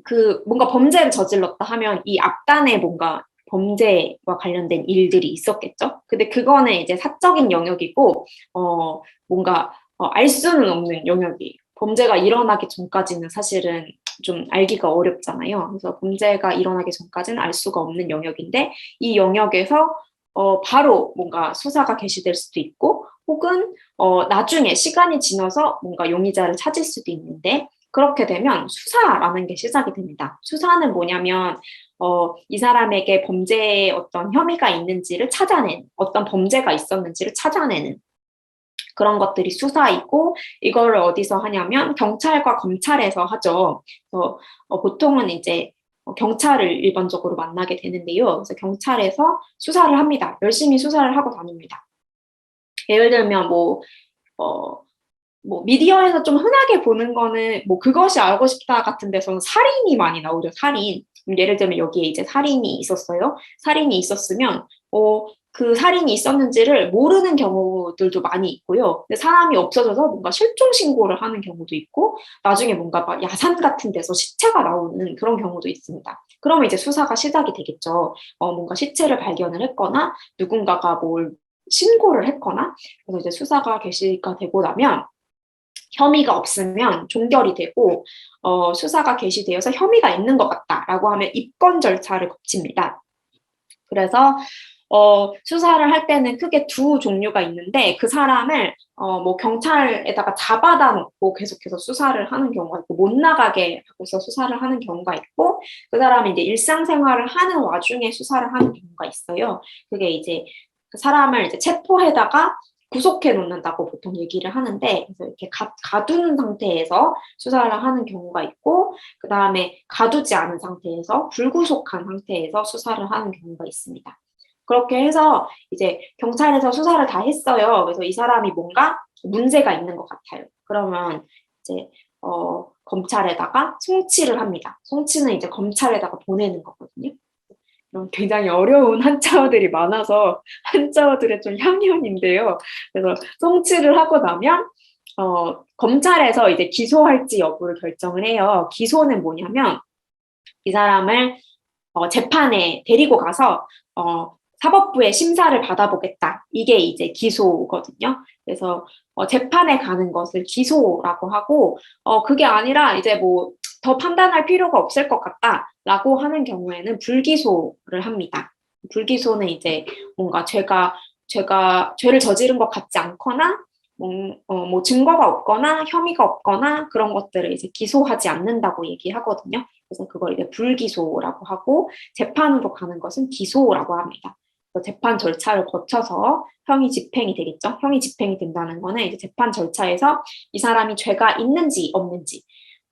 그 뭔가 범죄를 저질렀다 하면 이 앞단에 뭔가 범죄와 관련된 일들이 있었겠죠. 근데 그거는 이제 사적인 영역이고 뭔가 알 수는 없는 영역이에요. 범죄가 일어나기 전까지는 사실은 좀 알기가 어렵잖아요. 그래서 범죄가 일어나기 전까지는 알 수가 없는 영역인데 이 영역에서 바로 뭔가 수사가 개시될 수도 있고 혹은 나중에 시간이 지나서 뭔가 용의자를 찾을 수도 있는데 그렇게 되면 수사라는 게 시작이 됩니다. 수사는 뭐냐면 이 사람에게 범죄의 어떤 혐의가 있는지를 찾아내는 어떤 범죄가 있었는지를 찾아내는 그런 것들이 수사이고 이거를 어디서 하냐면 경찰과 검찰에서 하죠. 그래서 보통은 이제 경찰을 일반적으로 만나게 되는데요. 그래서 경찰에서 수사를 합니다. 열심히 수사를 하고 다닙니다. 예를 들면 뭐 미디어에서 좀 흔하게 보는 거는 뭐 그것이 알고 싶다 같은 데서는 살인이 많이 나오죠. 살인. 예를 들면 여기에 이제 살인이 있었어요. 살인이 있었으면 그 살인이 있었는지를 모르는 경우들도 많이 있고요. 근데 사람이 없어져서 뭔가 실종 신고를 하는 경우도 있고 나중에 뭔가 막 야산 같은 데서 시체가 나오는 그런 경우도 있습니다. 그러면 이제 수사가 시작이 되겠죠. 뭔가 시체를 발견을 했거나 누군가가 뭘 신고를 했거나 그래서 이제 수사가 개시가 되고 나면 혐의가 없으면 종결이 되고 수사가 개시되어서 혐의가 있는 것 같다라고 하면 입건 절차를 거칩니다. 그래서 수사를 할 때는 크게 두 종류가 있는데 그 사람을 뭐 경찰에다가 잡아다 놓고 계속해서 수사를 하는 경우가 있고 못 나가게 하고서 수사를 하는 경우가 있고 그 사람이 이제 일상생활을 하는 와중에 수사를 하는 경우가 있어요. 그게 이제 그 사람을 이제 체포해다가 구속해 놓는다고 보통 얘기를 하는데 그래서 이렇게 가둔 상태에서 수사를 하는 경우가 있고 그 다음에 가두지 않은 상태에서 불구속한 상태에서 수사를 하는 경우가 있습니다. 그렇게 해서 이제 경찰에서 수사를 다 했어요. 그래서 이 사람이 뭔가 문제가 있는 것 같아요. 그러면 이제 검찰에다가 송치를 합니다. 송치는 이제 검찰에다가 보내는 거거든요. 이런 굉장히 어려운 한자어들이 많아서 한자어들의 좀 향연인데요. 그래서 송치를 하고 나면 검찰에서 이제 기소할지 여부를 결정을 해요. 기소는 뭐냐면 이 사람을 재판에 데리고 가서 사법부의 심사를 받아보겠다. 이게 이제 기소거든요. 그래서 재판에 가는 것을 기소라고 하고 그게 아니라 이제 뭐 더 판단할 필요가 없을 것 같다라고 하는 경우에는 불기소를 합니다. 불기소는 이제 뭔가 죄를 저지른 것 같지 않거나 뭐 증거가 없거나 혐의가 없거나 그런 것들을 이제 기소하지 않는다고 얘기하거든요. 그래서 그걸 이제 불기소라고 하고 재판으로 가는 것은 기소라고 합니다. 재판 절차를 거쳐서 형이 집행이 되겠죠. 형이 집행이 된다는 거는 이제 재판 절차에서 이 사람이 죄가 있는지 없는지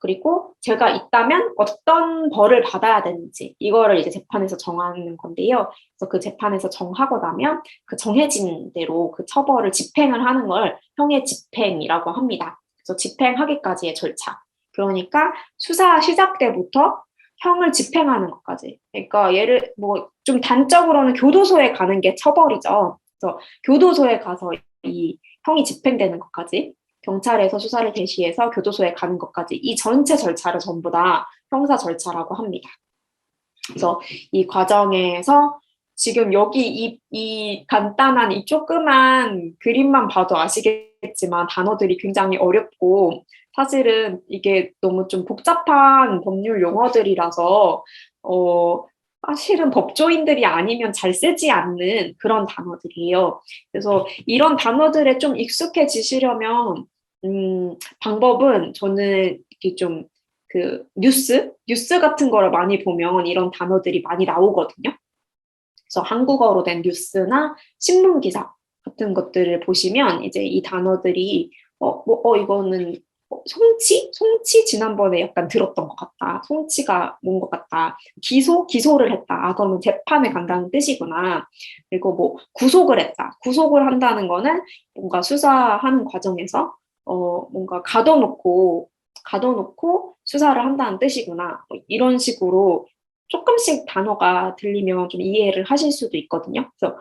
그리고 죄가 있다면 어떤 벌을 받아야 되는지 이거를 이제 재판에서 정하는 건데요. 그래서 그 재판에서 정하고 나면 그 정해진 대로 그 처벌을 집행을 하는 걸 형의 집행이라고 합니다. 그래서 집행하기까지의 절차. 그러니까 수사 시작 때부터 형을 집행하는 것까지. 그러니까 뭐 좀 단적으로는 교도소에 가는 게 처벌이죠. 그래서 교도소에 가서 이 형이 집행되는 것까지 경찰에서 수사를 개시해서 교도소에 가는 것까지 이 전체 절차를 전부 다 형사 절차라고 합니다. 그래서 이 과정에서 지금 여기 이 간단한 이 조그만 그림만 봐도 아시겠지만 단어들이 굉장히 어렵고 사실은 이게 너무 좀 복잡한 법률 용어들이라서 사실은 법조인들이 아니면 잘 쓰지 않는 그런 단어들이에요. 그래서 이런 단어들에 좀 익숙해지시려면 방법은 저는 이렇게 좀 그 뉴스 같은 거를 많이 보면 이런 단어들이 많이 나오거든요. 그래서 한국어로 된 뉴스나 신문 기사 같은 것들을 보시면 이제 이 단어들이 이거는 송치 지난번에 약간 들었던 것 같다. 송치가 뭔 것 같다. 기소를 했다. 그러면 재판에 간다는 뜻이구나. 그리고 뭐 구속을 했다. 구속을 한다는 거는 뭔가 수사하는 과정에서 뭔가 가둬놓고 수사를 한다는 뜻이구나. 이런 식으로 조금씩 단어가 들리면 좀 이해를 하실 수도 있거든요. 그래서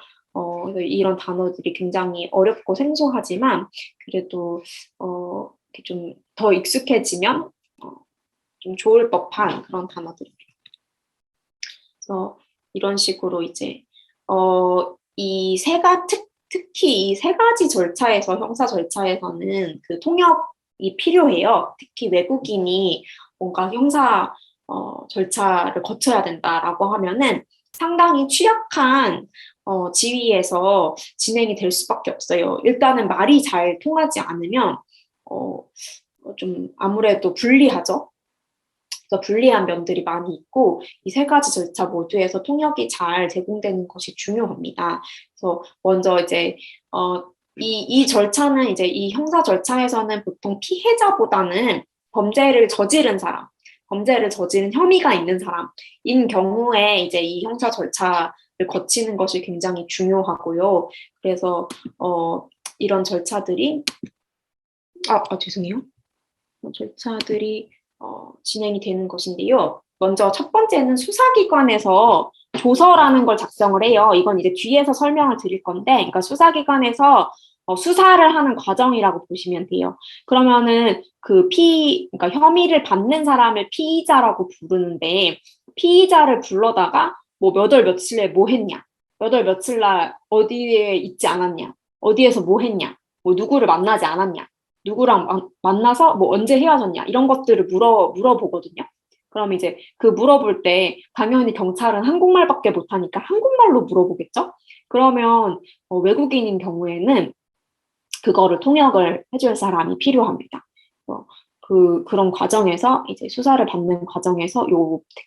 이런 단어들이 굉장히 어렵고 생소하지만 그래도 좀 더 익숙해지면 좀 좋을 법한 그런 단어들입니다. 그래서 이런 식으로 이제 특히 이 세 가지 절차에서 형사 절차에서는 그 통역이 필요해요. 특히 외국인이 뭔가 형사 절차를 거쳐야 된다라고 하면은 상당히 취약한 지위에서 진행이 될 수밖에 없어요. 일단은 말이 잘 통하지 않으면 좀 아무래도 불리하죠. 그래서 불리한 면들이 많이 있고 이 세 가지 절차 모두에서 통역이 잘 제공되는 것이 중요합니다. 그래서 먼저 이제 이 절차는 이제 이 형사 절차에서는 보통 피해자보다는 범죄를 저지른 사람, 범죄를 저지른 혐의가 있는 사람인 경우에 이제 이 형사 절차를 거치는 것이 굉장히 중요하고요. 그래서 이런 절차들이 죄송해요. 절차들이 진행이 되는 것인데요. 먼저 첫 번째는 수사기관에서 조서라는 걸 작성을 해요. 이건 이제 뒤에서 설명을 드릴 건데, 그러니까 수사기관에서 수사를 하는 과정이라고 보시면 돼요. 그러면은 그러니까 혐의를 받는 사람을 피의자라고 부르는데, 피의자를 불러다가 뭐 몇 월 며칠에 뭐 했냐, 몇 월 며칠 날 어디에 있지 않았냐, 어디에서 뭐 했냐, 뭐 누구를 만나지 않았냐, 누구랑 만나서 뭐 언제 헤어졌냐 이런 것들을 물어보거든요. 그럼 이제 그 물어볼 때 당연히 경찰은 한국말밖에 못하니까 한국말로 물어보겠죠. 그러면 외국인인 경우에는 그거를 통역을 해줄 사람이 필요합니다. 그런 과정에서 이제 수사를 받는 과정에서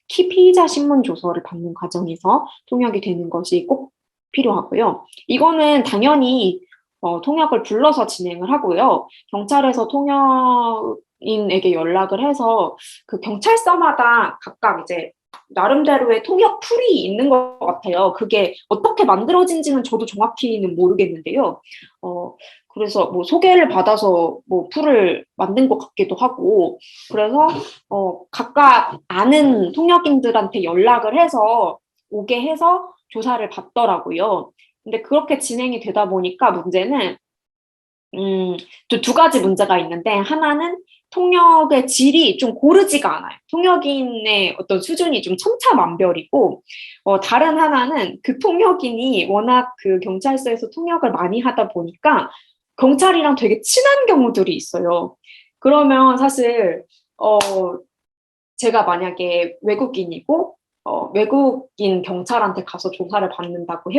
특히 피의자 신문 조서를 받는 과정에서 통역이 되는 것이 꼭 필요하고요. 이거는 당연히 통역을 불러서 진행을 하고요. 경찰에서 통역인에게 연락을 해서 그 경찰서마다 각각 이제 나름대로의 통역 풀이 있는 것 같아요. 그게 어떻게 만들어진지는 저도 정확히는 모르겠는데요. 그래서 뭐 소개를 받아서 뭐 풀을 만든 것 같기도 하고, 그래서 각각 아는 통역인들한테 연락을 해서 오게 해서 조사를 받더라고요. 근데 그렇게 진행이 되다 보니까 문제는 두 가지 문제가 있는데, 하나는 통역의 질이 좀 고르지가 않아요. 통역인의 어떤 수준이 좀 천차만별이고, 다른 하나는 그 통역인이 워낙 그 경찰서에서 통역을 많이 하다 보니까 경찰이랑 되게 친한 경우들이 있어요. 그러면 사실 제가 만약에 외국인이고 외국인 경찰한테 가서 조사를 받는다고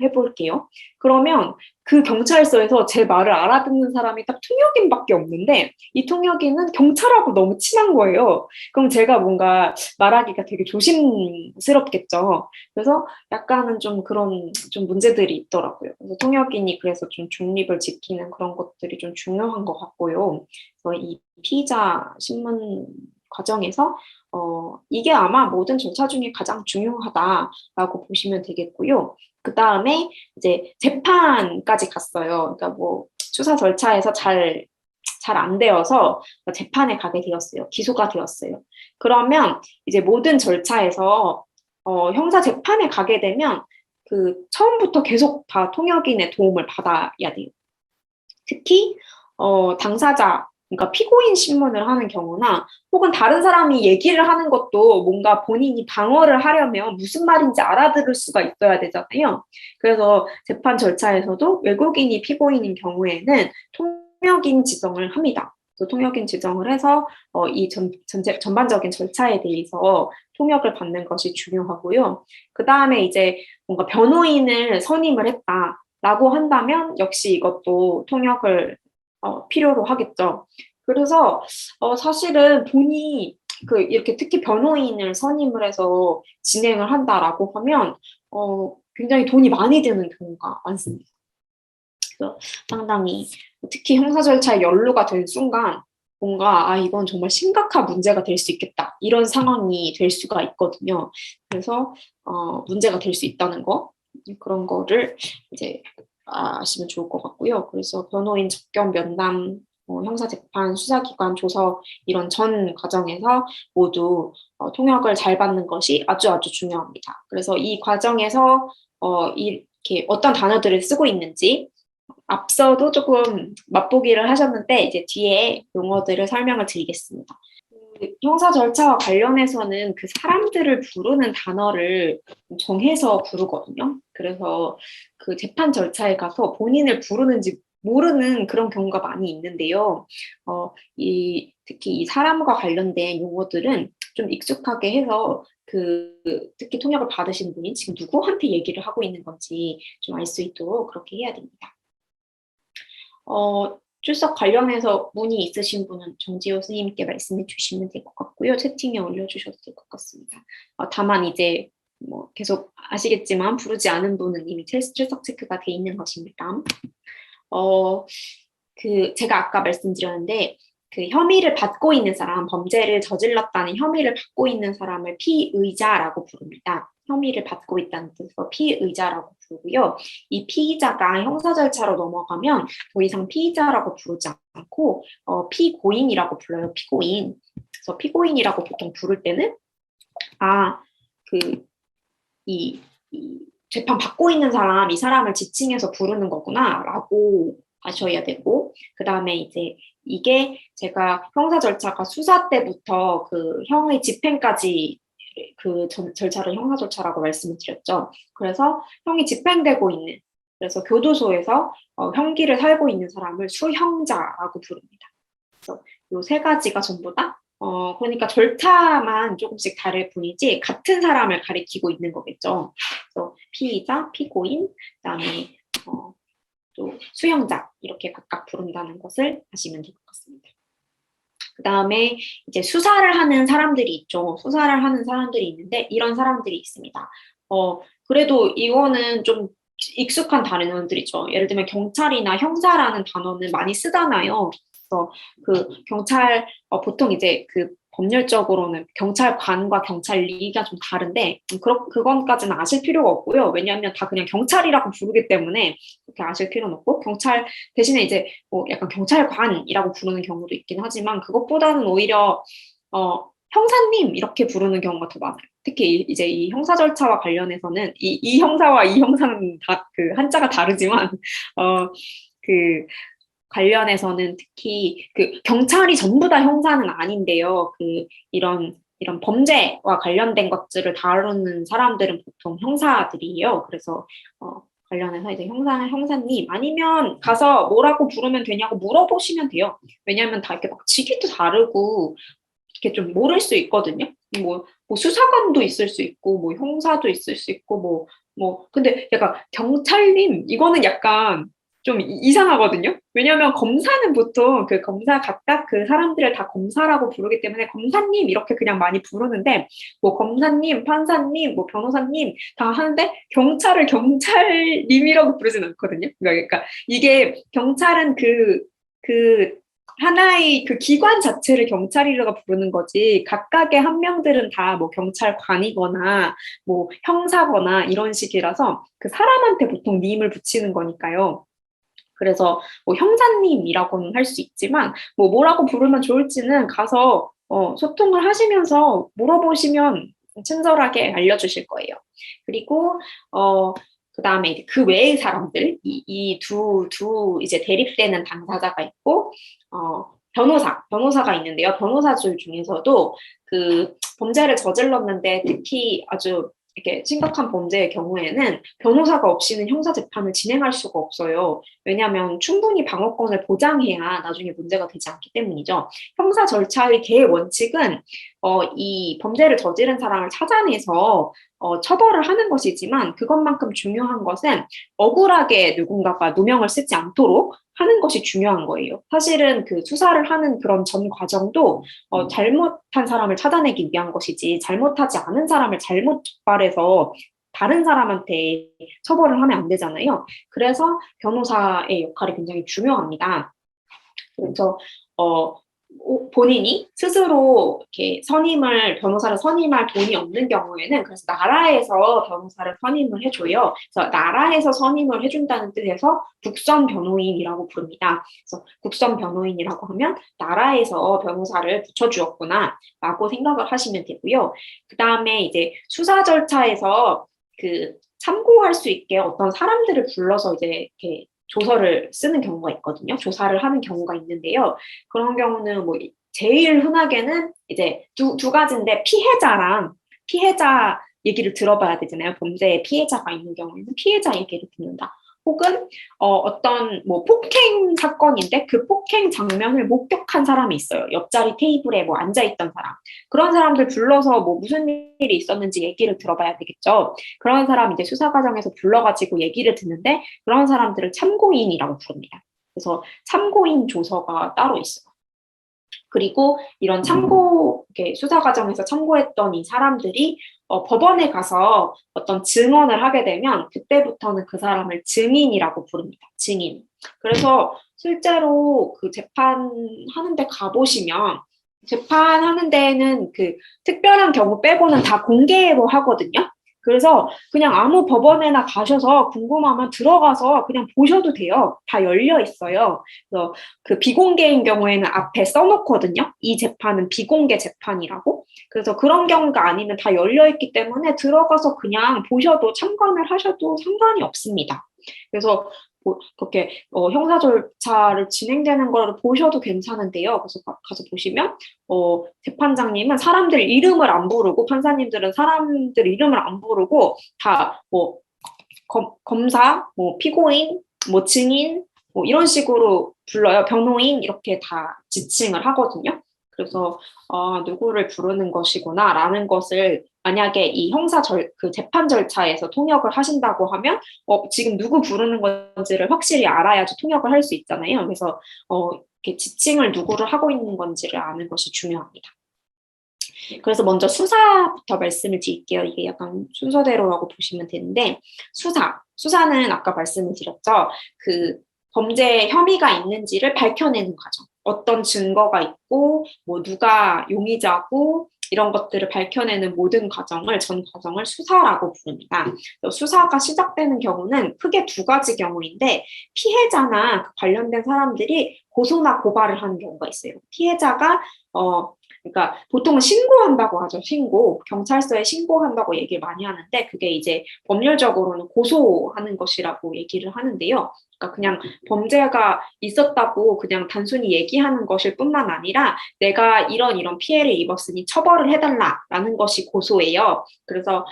해볼게요. 그러면 그 경찰서에서 제 말을 알아듣는 사람이 딱 통역인밖에 없는데 이 통역인은 경찰하고 너무 친한 거예요. 그럼 제가 뭔가 말하기가 되게 조심스럽겠죠. 그래서 약간은 좀 그런 좀 문제들이 있더라고요. 그래서 통역인이 그래서 좀 중립을 지키는 그런 것들이 좀 중요한 것 같고요. 그래서 이 피의자 신문 과정에서 이게 아마 모든 절차 중에 가장 중요하다라고 보시면 되겠고요. 그 다음에 이제 재판까지 갔어요. 그러니까 뭐 수사 절차에서 잘 안 되어서 재판에 가게 되었어요. 기소가 되었어요. 그러면 이제 모든 절차에서 형사 재판에 가게 되면 그 처음부터 계속 다 통역인의 도움을 받아야 돼요. 특히 당사자, 그러니까 피고인 신문을 하는 경우나 혹은 다른 사람이 얘기를 하는 것도 뭔가 본인이 방어를 하려면 무슨 말인지 알아들을 수가 있어야 되잖아요. 그래서 재판 절차에서도 외국인이 피고인인 경우에는 통역인 지정을 합니다. 통역인 지정을 해서 이 전반적인 절차에 대해서 통역을 받는 것이 중요하고요. 그 다음에 이제 뭔가 변호인을 선임을 했다라고 한다면 역시 이것도 통역을 필요로 하겠죠. 그래서 사실은 돈이 이렇게 특히 변호인을 선임을 해서 진행을 한다라고 하면 굉장히 돈이 많이 드는 경우가 많습니다. 그래서 상당히 특히 형사 절차에 연루가 된 순간 뭔가 이건 정말 심각한 문제가 될 수 있겠다 이런 상황이 될 수가 있거든요. 그래서 문제가 될 수 있다는 거 그런 거를 이제 아시면 좋을 것 같고요. 그래서 변호인 접견 면담 형사재판, 수사기관, 조서 이런 전 과정에서 모두 통역을 잘 받는 것이 아주 중요합니다. 그래서 이 과정에서 이렇게 어떤 단어들을 쓰고 있는지 앞서도 조금 맛보기를 하셨는데 이제 뒤에 용어들을 설명을 드리겠습니다. 형사 절차와 관련해서는 그 사람들을 부르는 단어를 정해서 부르거든요. 그래서 그 재판 절차에 가서 본인을 부르는지 모르는 그런 경우가 많이 있는데요. 특히 이 사람과 관련된 용어들은 좀 익숙하게 해서 특히 통역을 받으신 분이 지금 누구한테 얘기를 하고 있는 건지 좀 알 수 있도록 그렇게 해야 됩니다. 출석 관련해서 문의 있으신 분은 정지호 스님께 말씀해 주시면 될 것 같고요. 채팅에 올려주셔도 될 것 같습니다. 다만 이제 뭐 계속 아시겠지만 부르지 않은 분은 이미 출석 체크가 돼 있는 것입니다. 제가 아까 말씀드렸는데 그 혐의를 받고 있는 사람, 범죄를 저질렀다는 혐의를 받고 있는 사람을 피의자라고 부릅니다. 혐의를 받고 있다는 뜻으로 피의자라고 부르고요. 이 피의자가 형사 절차로 넘어가면 더 이상 피의자라고 부르지 않고 피고인이라고 불러요. 피고인. 그래서 피고인이라고 보통 부를 때는 이 재판 받고 있는 사람, 이 사람을 지칭해서 부르는 거구나라고 아셔야 되고, 그 다음에 이제 이게 제가 형사 절차가 수사 때부터 그 형의 집행까지 그 절차를 형사 절차라고 말씀을 드렸죠. 그래서 형이 집행되고 있는, 그래서 교도소에서 형기를 살고 있는 사람을 수형자라고 부릅니다. 그래서 이 세 가지가 전부 다 그러니까 절차만 조금씩 다를 뿐이지 같은 사람을 가리키고 있는 거겠죠. 그래서 피의자, 피고인, 그다음에 또 수형자 이렇게 각각 부른다는 것을 아시면 될 것 같습니다. 그 다음에 이제 수사를 하는 사람들이 있죠. 수사를 하는 사람들이 있는데 이런 사람들이 있습니다. 그래도 이거는 좀 익숙한 단어들이죠. 예를 들면 경찰이나 형사라는 단어는 많이 쓰잖아요. 그래서 그 경찰 보통 이제 그 법률적으로는 경찰관과 경찰리가 좀 다른데 그건까지는 아실 필요가 없고요. 왜냐하면 다 그냥 경찰이라고 부르기 때문에 그렇게 아실 필요는 없고 경찰 대신에 이제 뭐 약간 경찰관이라고 부르는 경우도 있긴 하지만 그것보다는 오히려 형사님 이렇게 부르는 경우가 더 많아요. 특히 이제 이 형사 절차와 관련해서는 이 형사와 이 형사는 다 그 한자가 다르지만 그 관련해서는 특히 그 경찰이 전부 다 형사는 아닌데요. 그 이런 범죄와 관련된 것들을 다루는 사람들은 보통 형사들이에요. 그래서 관련해서 이제 형사님 아니면 가서 뭐라고 부르면 되냐고 물어보시면 돼요. 왜냐하면 다 이렇게 막 직위도 다르고 이렇게 좀 모를 수 있거든요. 뭐 수사관도 있을 수 있고 뭐 형사도 있을 수 있고 근데 약간 경찰님 이거는 약간 좀 이상하거든요. 왜냐하면 검사는 보통 그 검사 각각 그 사람들을 다 검사라고 부르기 때문에 검사님 이렇게 그냥 많이 부르는데 뭐 검사님, 판사님, 뭐 변호사님 다 하는데 경찰을 경찰님이라고 부르진 않거든요. 그러니까 이게 경찰은 그 하나의 그 기관 자체를 경찰이라고 부르는 거지 각각의 한 명들은 다 뭐 경찰관이거나 뭐 형사거나 이런 식이라서 그 사람한테 보통 님을 붙이는 거니까요. 그래서 뭐 형사님이라고는 할 수 있지만 뭐라고 부르면 좋을지는 가서 소통을 하시면서 물어보시면 친절하게 알려주실 거예요. 그리고 그 다음에 이제 그 외의 사람들 이 두 이제 대립되는 당사자가 있고 변호사가 있는데요. 변호사들 중에서도 그 범죄를 저질렀는데 특히 아주 이렇게 심각한 범죄의 경우에는 변호사가 없이는 형사 재판을 진행할 수가 없어요. 왜냐하면 충분히 방어권을 보장해야 나중에 문제가 되지 않기 때문이죠. 형사 절차의 대원칙은 이 범죄를 저지른 사람을 찾아내서 처벌을 하는 것이지만 그것만큼 중요한 것은 억울하게 누군가가 누명을 쓰지 않도록 하는 것이 중요한 거예요. 사실은 그 수사를 하는 그런 전 과정도 잘못한 사람을 찾아내기 위한 것이지 잘못하지 않은 사람을 잘못 적발해서 다른 사람한테 처벌을 하면 안 되잖아요. 그래서 변호사의 역할이 굉장히 중요합니다. 그래서 본인이 스스로 이렇게 변호사를 선임할 돈이 없는 경우에는 그래서 나라에서 변호사를 선임을 해줘요. 그래서 나라에서 선임을 해준다는 뜻에서 국선 변호인이라고 부릅니다. 그래서 국선 변호인이라고 하면 나라에서 변호사를 붙여주었구나라고 생각을 하시면 되고요. 그 다음에 이제 수사 절차에서 그 참고할 수 있게 어떤 사람들을 불러서 이제 이렇게 조서를 쓰는 경우가 있거든요. 조사를 하는 경우가 있는데요. 그런 경우는 뭐 제일 흔하게는 이제 두 가지인데 피해자 얘기를 들어봐야 되잖아요. 범죄의 피해자가 있는 경우에는 피해자 얘기를 듣는다. 혹은 어떤 뭐 폭행 사건인데 그 폭행 장면을 목격한 사람이 있어요. 옆자리 테이블에 뭐 앉아있던 사람. 그런 사람들 불러서 뭐 무슨 일이 있었는지 얘기를 들어봐야 되겠죠. 그런 사람 이제 수사 과정에서 불러가지고 얘기를 듣는데 그런 사람들을 참고인이라고 부릅니다. 그래서 참고인 조서가 따로 있어요. 그리고 이런 수사 과정에서 참고했던 이 사람들이 법원에 가서 어떤 증언을 하게 되면 그때부터는 그 사람을 증인이라고 부릅니다. 증인. 그래서 실제로 그 재판하는 데 가보시면 재판하는 데는 그 특별한 경우 빼고는 다 공개로 하거든요. 그래서 그냥 아무 법원에나 가셔서 궁금하면 들어가서 그냥 보셔도 돼요. 다 열려 있어요. 그래서 그 비공개인 경우에는 앞에 써놓거든요. 이 재판은 비공개 재판이라고. 그래서 그런 경우가 아니면 다 열려 있기 때문에 들어가서 그냥 보셔도 참관을 하셔도 상관이 없습니다. 그래서 뭐 그렇게 형사 절차를 진행되는 걸 보셔도 괜찮은데요. 그래서 가서 보시면 재판장님은 사람들 이름을 안 부르고 판사님들은 사람들 이름을 안 부르고 다 뭐 검사, 뭐 피고인, 뭐 증인 뭐 이런 식으로 불러요. 변호인 이렇게 다 지칭을 하거든요. 그래서 누구를 부르는 것이구나라는 것을 만약에 이 그 재판 절차에서 통역을 하신다고 하면 지금 누구 부르는 건지를 확실히 알아야지 통역을 할 수 있잖아요. 그래서 이렇게 지칭을 누구를 하고 있는 건지를 아는 것이 중요합니다. 그래서 먼저 수사부터 말씀을 드릴게요. 이게 약간 순서대로라고 보시면 되는데 수사는 아까 말씀을 드렸죠. 그 범죄 혐의가 있는지를 밝혀내는 과정. 어떤 증거가 있고 뭐 누가 용의자고 이런 것들을 밝혀내는 모든 과정을 전 과정을 수사라고 부릅니다. 수사가 시작되는 경우는 크게 두 가지 경우인데 피해자나 관련된 사람들이 고소나 고발을 하는 경우가 있어요. 피해자가 그러니까 보통은 신고한다고 하죠. 경찰서에 신고한다고 얘기를 많이 하는데 그게 이제 법률적으로는 고소하는 것이라고 얘기를 하는데요. 그러니까 그냥 범죄가 있었다고 그냥 단순히 얘기하는 것일 뿐만 아니라 내가 이런 피해를 입었으니 처벌을 해달라라는 것이 고소예요. 그래서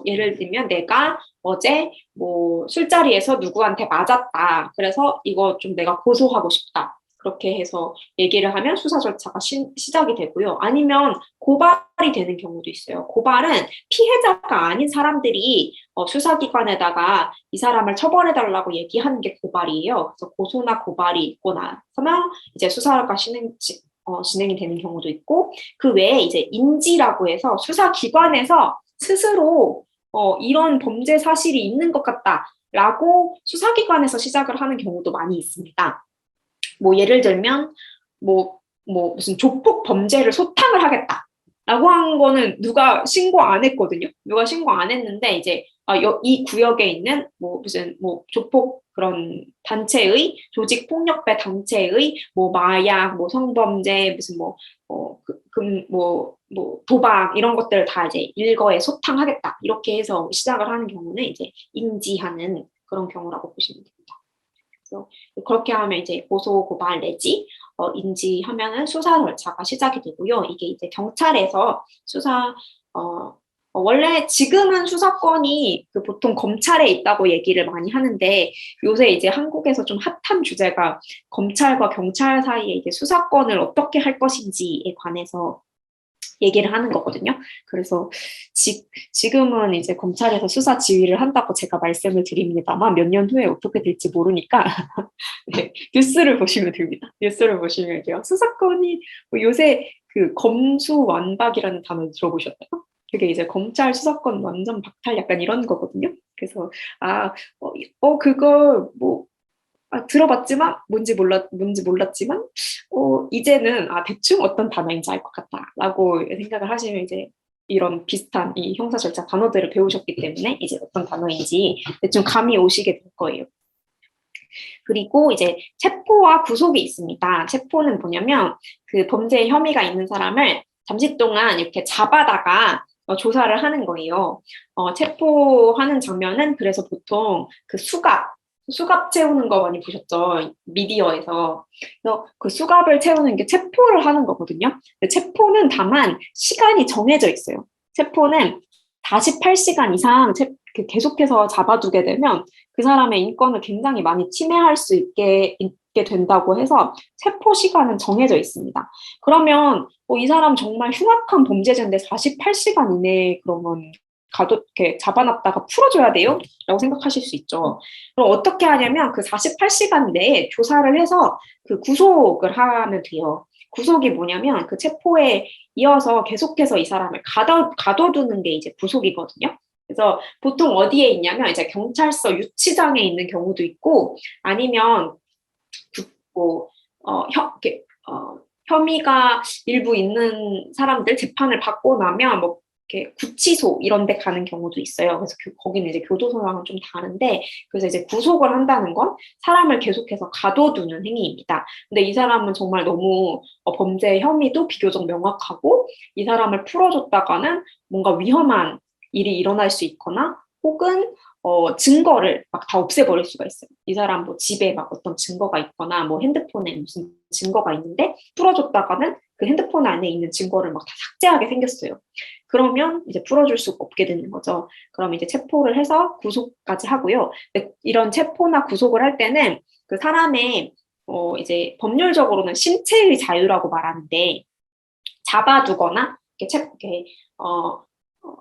예를 들면 내가 어제 뭐 술자리에서 누구한테 맞았다. 그래서 이거 좀 내가 고소하고 싶다. 그렇게 해서 얘기를 하면 수사 절차가 시작이 되고요. 아니면 고발이 되는 경우도 있어요. 고발은 피해자가 아닌 사람들이 수사기관에다가 이 사람을 처벌해달라고 얘기하는 게 고발이에요. 그래서 고소나 고발이 있고 나서면 이제 수사가 진행이 되는 경우도 있고 그 외에 이제 인지라고 해서 수사기관에서 스스로 이런 범죄 사실이 있는 것 같다라고 수사기관에서 시작을 하는 경우도 많이 있습니다. 뭐 예를 들면 뭐 무슨 조폭 범죄를 소탕을 하겠다라고 한 거는 누가 신고 안 했거든요. 누가 신고 안 했는데 이제 이 구역에 있는 뭐 무슨 뭐 조폭 그런 단체의 조직 폭력배 단체의 뭐 마약, 뭐 성범죄, 무슨 뭐 도박 이런 것들을 다 이제 일거에 소탕하겠다 이렇게 해서 시작을 하는 경우는 이제 인지하는 그런 경우라고 보시면 됩니다. 그렇게 하면 이제 고소 고발 내지 인지하면은 수사 절차가 시작이 되고요. 이게 이제 경찰에서 원래 지금은 수사권이 그 보통 검찰에 있다고 얘기를 많이 하는데 요새 이제 한국에서 좀 핫한 주제가 검찰과 경찰 사이에 이제 수사권을 어떻게 할 것인지에 관해서 얘기를 하는 거거든요. 그래서 지금은 이제 검찰에서 수사 지휘를 한다고 제가 말씀을 드립니다만 몇 년 후에 어떻게 될지 모르니까 네, 뉴스를 보시면 됩니다. 뉴스를 보시면 돼요. 수사권이 요새 그 검수완박이라는 단어 들어보셨나요? 그게 이제 검찰 수사권 완전 박탈 약간 이런 거거든요. 그래서 그거 뭐 들어봤지만 뭔지 몰랐지만 이제는 대충 어떤 단어인지 알 것 같다라고 생각을 하시면 이제 이런 비슷한 이 형사 절차 단어들을 배우셨기 때문에 이제 어떤 단어인지 대충 감이 오시게 될 거예요. 그리고 이제 체포와 구속이 있습니다. 체포는 뭐냐면 그 범죄 혐의가 있는 사람을 잠시 동안 이렇게 잡아다가 조사를 하는 거예요. 체포하는 장면은 그래서 보통 그 수갑 채우는 거 많이 보셨죠? 미디어에서. 그래서 그 수갑을 채우는 게 체포를 하는 거거든요. 근데 체포는 다만 시간이 정해져 있어요. 체포는 48시간 이상 계속해서 잡아두게 되면 그 사람의 인권을 굉장히 많이 침해할 수 있게 된다고 해서 체포 시간은 정해져 있습니다. 그러면 이 사람 정말 흉악한 범죄자인데 48시간 이내에 그러면 이렇게 잡아놨다가 풀어줘야 돼요? 라고 생각하실 수 있죠. 그럼 어떻게 하냐면 그 48시간 내에 조사를 해서 그 구속을 하면 돼요. 구속이 뭐냐면 그 체포에 이어서 계속해서 이 사람을 가둬두는 게 이제 구속이거든요. 그래서 보통 어디에 있냐면 이제 경찰서 유치장에 있는 경우도 있고 아니면 뭐 혐의가 일부 있는 사람들 재판을 받고 나면 뭐 이렇게 구치소 이런 데 가는 경우도 있어요. 그래서 거기는 이제 교도소랑은 좀 다른데, 그래서 이제 구속을 한다는 건 사람을 계속해서 가둬두는 행위입니다. 근데 이 사람은 정말 너무 범죄 혐의도 비교적 명확하고, 이 사람을 풀어줬다가는 뭔가 위험한 일이 일어날 수 있거나, 혹은 증거를 막 다 없애버릴 수가 있어요. 이 사람 뭐 집에 막 어떤 증거가 있거나 뭐 핸드폰에 무슨 증거가 있는데 풀어줬다가는 그 핸드폰 안에 있는 증거를 막 다 삭제하게 생겼어요. 그러면 이제 풀어줄 수가 없게 되는 거죠. 그럼 이제 체포를 해서 구속까지 하고요. 근데 이런 체포나 구속을 할 때는 그 사람의 이제 법률적으로는 신체의 자유라고 말하는데, 잡아두거나 이렇게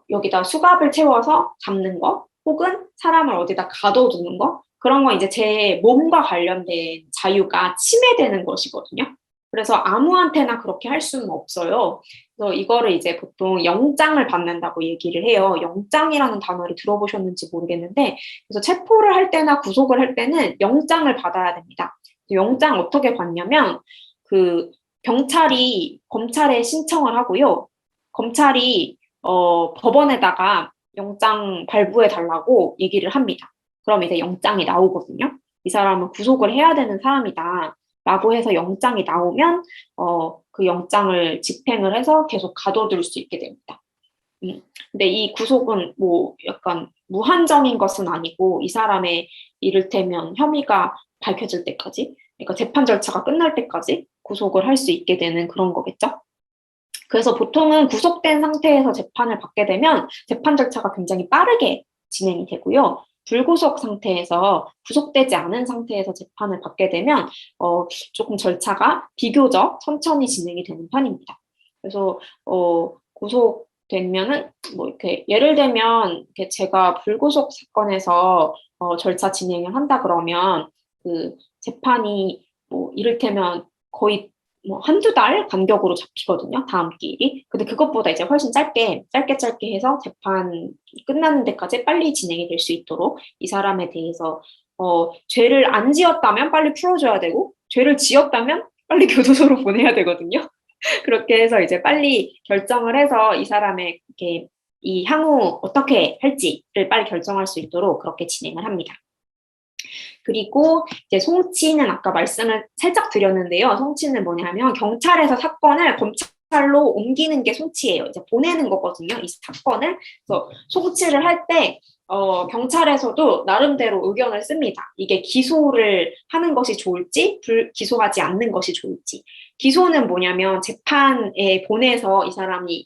여기다 수갑을 채워서 잡는 거, 혹은 사람을 어디다 가둬두는 거, 그런 건 이제 제 몸과 관련된 자유가 침해되는 것이거든요. 그래서 아무한테나 그렇게 할 수는 없어요. 그래서 이거를 이제 보통 영장을 받는다고 얘기를 해요. 영장이라는 단어를 들어보셨는지 모르겠는데, 그래서 체포를 할 때나 구속을 할 때는 영장을 받아야 됩니다. 영장 어떻게 받냐면, 그 경찰이 검찰에 신청을 하고요. 검찰이 법원에다가 영장 발부해 달라고 얘기를 합니다. 그럼 이제 영장이 나오거든요. 이 사람은 구속을 해야 되는 사람이다 라고 해서 영장이 나오면 그 영장을 집행을 해서 계속 가둬둘 수 있게 됩니다. 근데 이 구속은 뭐 약간 무한정인 것은 아니고, 이 사람의 이를테면 혐의가 밝혀질 때까지, 그러니까 재판 절차가 끝날 때까지 구속을 할 수 있게 되는 그런 거겠죠. 그래서 보통은 구속된 상태에서 재판을 받게 되면 재판 절차가 굉장히 빠르게 진행이 되고요. 불구속 상태에서, 구속되지 않은 상태에서 재판을 받게 되면 조금 절차가 비교적 천천히 진행이 되는 편입니다. 그래서 구속되면은 뭐 이렇게 예를 들면 이렇게 제가 불구속 사건에서 절차 진행을 한다 그러면 그 재판이 뭐 이를테면 거의 뭐 한두 달 간격으로 잡히거든요. 다음 기일이. 근데 그것보다 이제 훨씬 짧게 해서 재판 끝나는 데까지 빨리 진행이 될 수 있도록 이 사람에 대해서 죄를 안 지었다면 빨리 풀어줘야 되고, 죄를 지었다면 빨리 교도소로 보내야 되거든요. 그렇게 해서 이제 빨리 결정을 해서 이 사람의 이렇게 이 향후 어떻게 할지를 빨리 결정할 수 있도록 그렇게 진행을 합니다. 그리고 이제 송치는 아까 말씀을 살짝 드렸는데요. 송치는 뭐냐면 경찰에서 사건을 검찰로 옮기는 게 송치예요. 이제 보내는 거거든요. 이 사건을. 그래서 송치를 할 때 경찰에서도 나름대로 의견을 씁니다. 이게 기소를 하는 것이 좋을지, 불기소하지 않는 것이 좋을지. 기소는 뭐냐면 재판에 보내서 이 사람이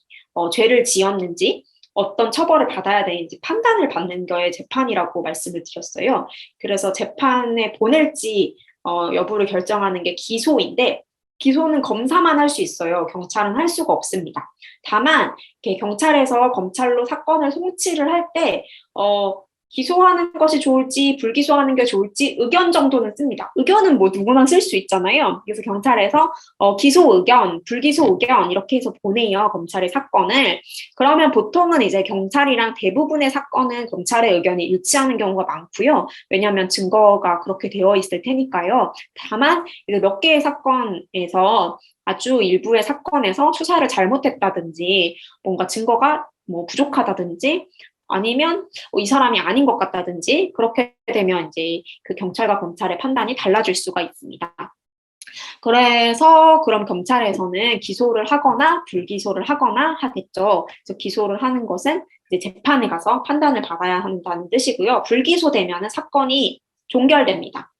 죄를 지었는지, 어떤 처벌을 받아야 되는지 판단을 받는 거에 재판이라고 말씀을 드렸어요. 그래서 재판에 보낼지 여부를 결정하는 게 기소인데, 기소는 검사만 할 수 있어요. 경찰은 할 수가 없습니다. 다만 경찰에서 검찰로 사건을 송치를 할 때 기소하는 것이 좋을지 불기소하는 게 좋을지 의견 정도는 씁니다. 의견은 뭐 누구나 쓸 수 있잖아요. 그래서 경찰에서 기소 의견, 불기소 의견 이렇게 해서 보내요. 검찰의 사건을. 그러면 보통은 이제 경찰이랑 대부분의 사건은 검찰의 의견이 일치하는 경우가 많고요. 왜냐하면 증거가 그렇게 되어 있을 테니까요. 다만 이제 몇 개의 사건에서, 아주 일부의 사건에서 수사를 잘못했다든지, 뭔가 증거가 뭐 부족하다든지, 아니면 이 사람이 아닌 것 같다든지, 그렇게 되면 이제 그 경찰과 검찰의 판단이 달라질 수가 있습니다. 그래서 그럼 경찰에서는 기소를 하거나 불기소를 하거나 하겠죠. 그래서 기소를 하는 것은 이제 재판에 가서 판단을 받아야 한다는 뜻이고요. 불기소되면은 사건이 종결됩니다.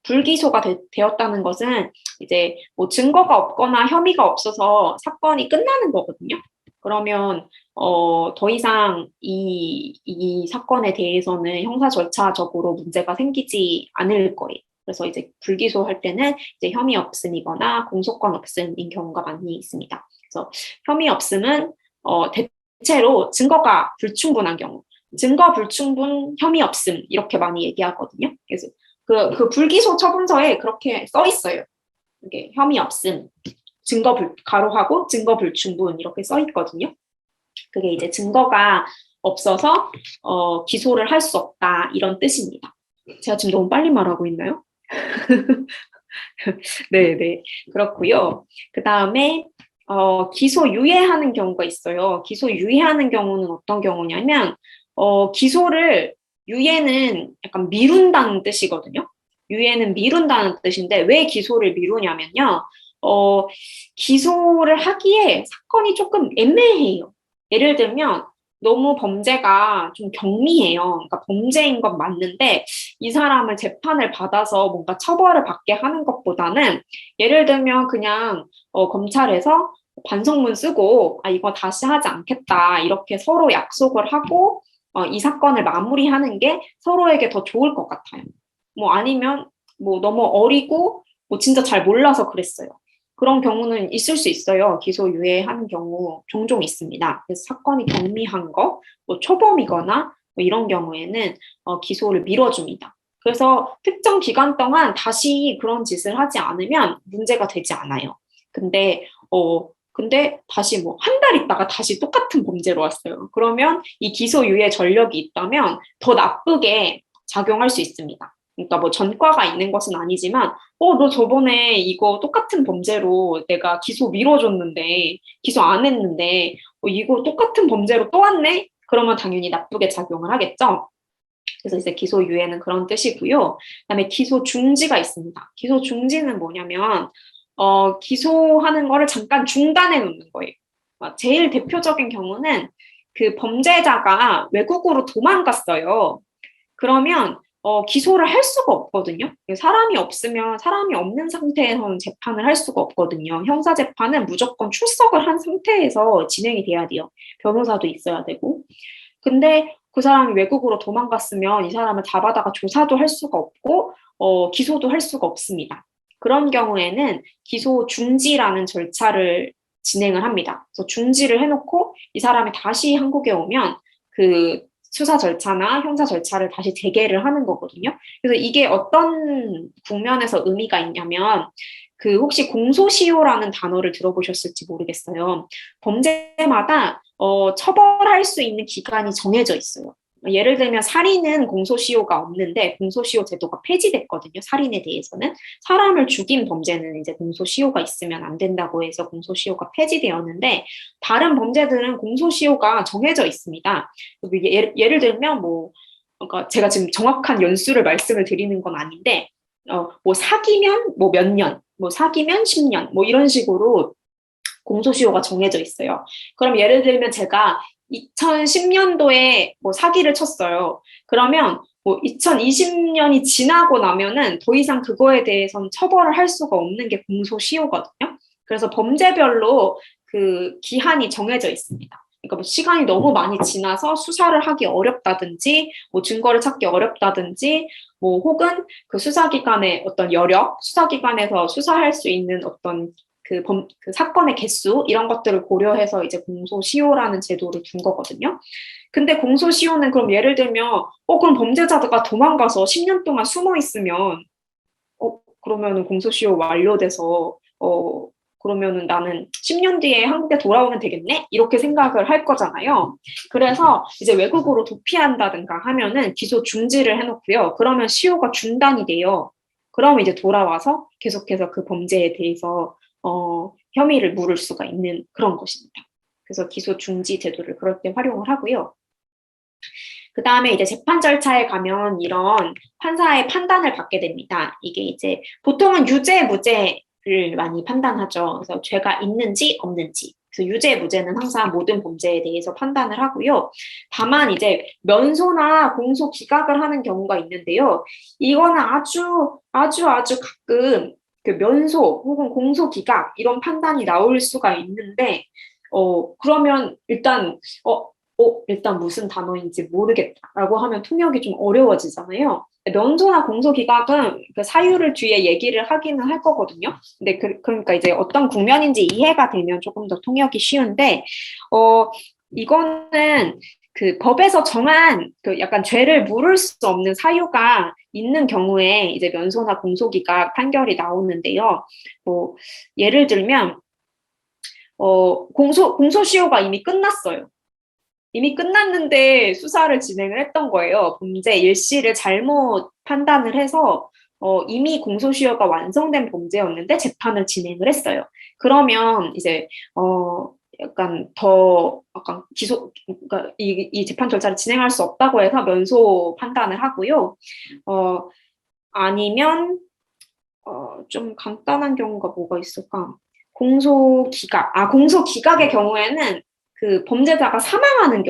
불기소가 되었다는 것은 이제 뭐 증거가 없거나 혐의가 없어서 사건이 끝나는 거거든요. 그러면 더 이상 이 사건에 대해서는 형사 절차적으로 문제가 생기지 않을 거예요. 그래서 이제 불기소할 때는 이제 혐의 없음이거나 공소권 없음인 경우가 많이 있습니다. 그래서 혐의 없음은 대체로 증거가 불충분한 경우, 증거 불충분, 혐의 없음 이렇게 많이 얘기하거든요. 그래서 그 불기소 처분서에 그렇게 써 있어요. 이게 혐의 없음, 가로하고 증거 불충분 이렇게 써 있거든요. 그게 이제 증거가 없어서 기소를 할 수 없다 이런 뜻입니다. 제가 지금 너무 빨리 말하고 있나요? 네네. 그렇고요. 그 다음에, 기소 유예하는 경우가 있어요. 기소 유예하는 경우는 어떤 경우냐면, 기소를, 유예는 약간 미룬다는 뜻이거든요. 유예는 미룬다는 뜻인데, 왜 기소를 미루냐면요. 어, 기소를 하기에 사건이 조금 애매해요. 예를 들면, 너무 범죄가 좀 경미해요. 그러니까 범죄인 건 맞는데, 이 사람을 재판을 받아서 뭔가 처벌을 받게 하는 것보다는 예를 들면 그냥 검찰에서 반성문 쓰고 아 이거 다시 하지 않겠다 이렇게 서로 약속을 하고 이 사건을 마무리하는 게 서로에게 더 좋을 것 같아요. 뭐 아니면 뭐 너무 어리고 뭐 진짜 잘 몰라서 그랬어요. 그런 경우는 있을 수 있어요. 기소유예하는 경우 종종 있습니다. 그래서 사건이 경미한 거, 뭐 초범이거나 뭐 이런 경우에는 기소를 미뤄줍니다. 그래서 특정 기간 동안 다시 그런 짓을 하지 않으면 문제가 되지 않아요. 근데 다시 뭐 한 달 있다가 다시 똑같은 범죄로 왔어요. 그러면 이 기소유예 전력이 있다면 더 나쁘게 작용할 수 있습니다. 그러니까 뭐 전과가 있는 것은 아니지만, 너 저번에 이거 똑같은 범죄로 내가 기소 미뤄줬는데, 기소 안 했는데, 이거 똑같은 범죄로 또 왔네? 그러면 당연히 나쁘게 작용을 하겠죠. 그래서 이제 기소유예는 그런 뜻이고요. 그다음에 기소 중지가 있습니다. 기소 중지는 뭐냐면 기소하는 거를 잠깐 중단해 놓는 거예요. 제일 대표적인 경우는 그 범죄자가 외국으로 도망갔어요. 그러면 기소를 할 수가 없거든요. 사람이 없으면 사람이 없는 상태에서는 재판을 할 수가 없거든요. 형사 재판은 무조건 출석을 한 상태에서 진행이 돼야 돼요. 변호사도 있어야 되고. 근데 그 사람이 외국으로 도망갔으면 이 사람을 잡아다가 조사도 할 수가 없고 기소도 할 수가 없습니다. 그런 경우에는 기소 중지라는 절차를 진행을 합니다. 그래서 중지를 해놓고 이 사람이 다시 한국에 오면 그 수사 절차나 형사 절차를 다시 재개를 하는 거거든요. 그래서 이게 어떤 국면에서 의미가 있냐면 그 혹시 공소시효라는 단어를 들어보셨을지 모르겠어요. 범죄마다 처벌할 수 있는 기간이 정해져 있어요. 예를 들면 살인은 공소시효가 없는데 공소시효 제도가 폐지됐거든요. 살인에 대해서는 사람을 죽인 범죄는 이제 공소시효가 있으면 안 된다고 해서 공소시효가 폐지되었는데 다른 범죄들은 공소시효가 정해져 있습니다. 예를 들면 그러니까 제가 지금 정확한 연수를 말씀을 드리는 건 아닌데 뭐 사귀면 뭐 몇 년, 뭐 사귀면 10년, 뭐 이런 식으로 공소시효가 정해져 있어요. 그럼 예를 들면 제가 2010년도에 뭐 사기를 쳤어요. 그러면 뭐 2020년이 지나고 나면은 더 이상 그거에 대해서는 처벌을 할 수가 없는 게 공소시효거든요. 그래서 범죄별로 그 기한이 정해져 있습니다. 그러니까 뭐 시간이 너무 많이 지나서 수사를 하기 어렵다든지, 뭐 증거를 찾기 어렵다든지, 뭐 혹은 그 수사기관의 어떤 여력, 수사기관에서 수사할 수 있는 어떤 그 사건의 개수 이런 것들을 고려해서 이제 공소시효라는 제도를 둔 거거든요. 근데 공소시효는 그럼 예를 들면 그럼 범죄자가 도망가서 10년 동안 숨어 있으면 그러면은 공소시효 완료돼서 그러면은 나는 10년 뒤에 한국에 돌아오면 되겠네? 이렇게 생각을 할 거잖아요. 그래서 이제 외국으로 도피한다든가 하면은 기소 중지를 해놓고요. 그러면 시효가 중단이 돼요. 그러면 이제 돌아와서 계속해서 그 범죄에 대해서 혐의를 물을 수가 있는 그런 것입니다. 그래서 기소 중지 제도를 그럴 때 활용을 하고요. 그 다음에 이제 재판 절차에 가면 이런 판사의 판단을 받게 됩니다. 이게 이제 보통은 유죄, 무죄를 많이 판단하죠. 그래서 죄가 있는지 없는지. 그래서 유죄, 무죄는 항상 모든 범죄에 대해서 판단을 하고요. 다만 이제 면소나 공소 기각을 하는 경우가 있는데요. 이거는 아주 가끔 그 면소 혹은 공소 기각 이런 판단이 나올 수가 있는데 그러면 일단 무슨 단어인지 모르겠다라고 하면 통역이 좀 어려워지잖아요. 면소나 공소 기각은 그 사유를 뒤에 얘기를 하기는 할 거거든요. 근데 그러니까 이제 어떤 국면인지 이해가 되면 조금 더 통역이 쉬운데 이거는 그 법에서 정한 그 약간 죄를 물을 수 없는 사유가 있는 경우에 이제 면소나 공소기각 판결이 나오는데요. 뭐 예를 들면 공소시효가 이미 끝났어요. 이미 끝났는데 수사를 진행을 했던 거예요. 범죄 일시를 잘못 판단을 해서 이미 공소시효가 완성된 범죄였는데 재판을 진행을 했어요. 그러면 이제 약간 그러니까 이 재판 절차를 진행할 수 없다고 해서 면소 판단을 하고요. 아니면 좀 간단한 경우가 뭐가 있을까? 공소기각의 경우에는 그 범죄자가 사망하는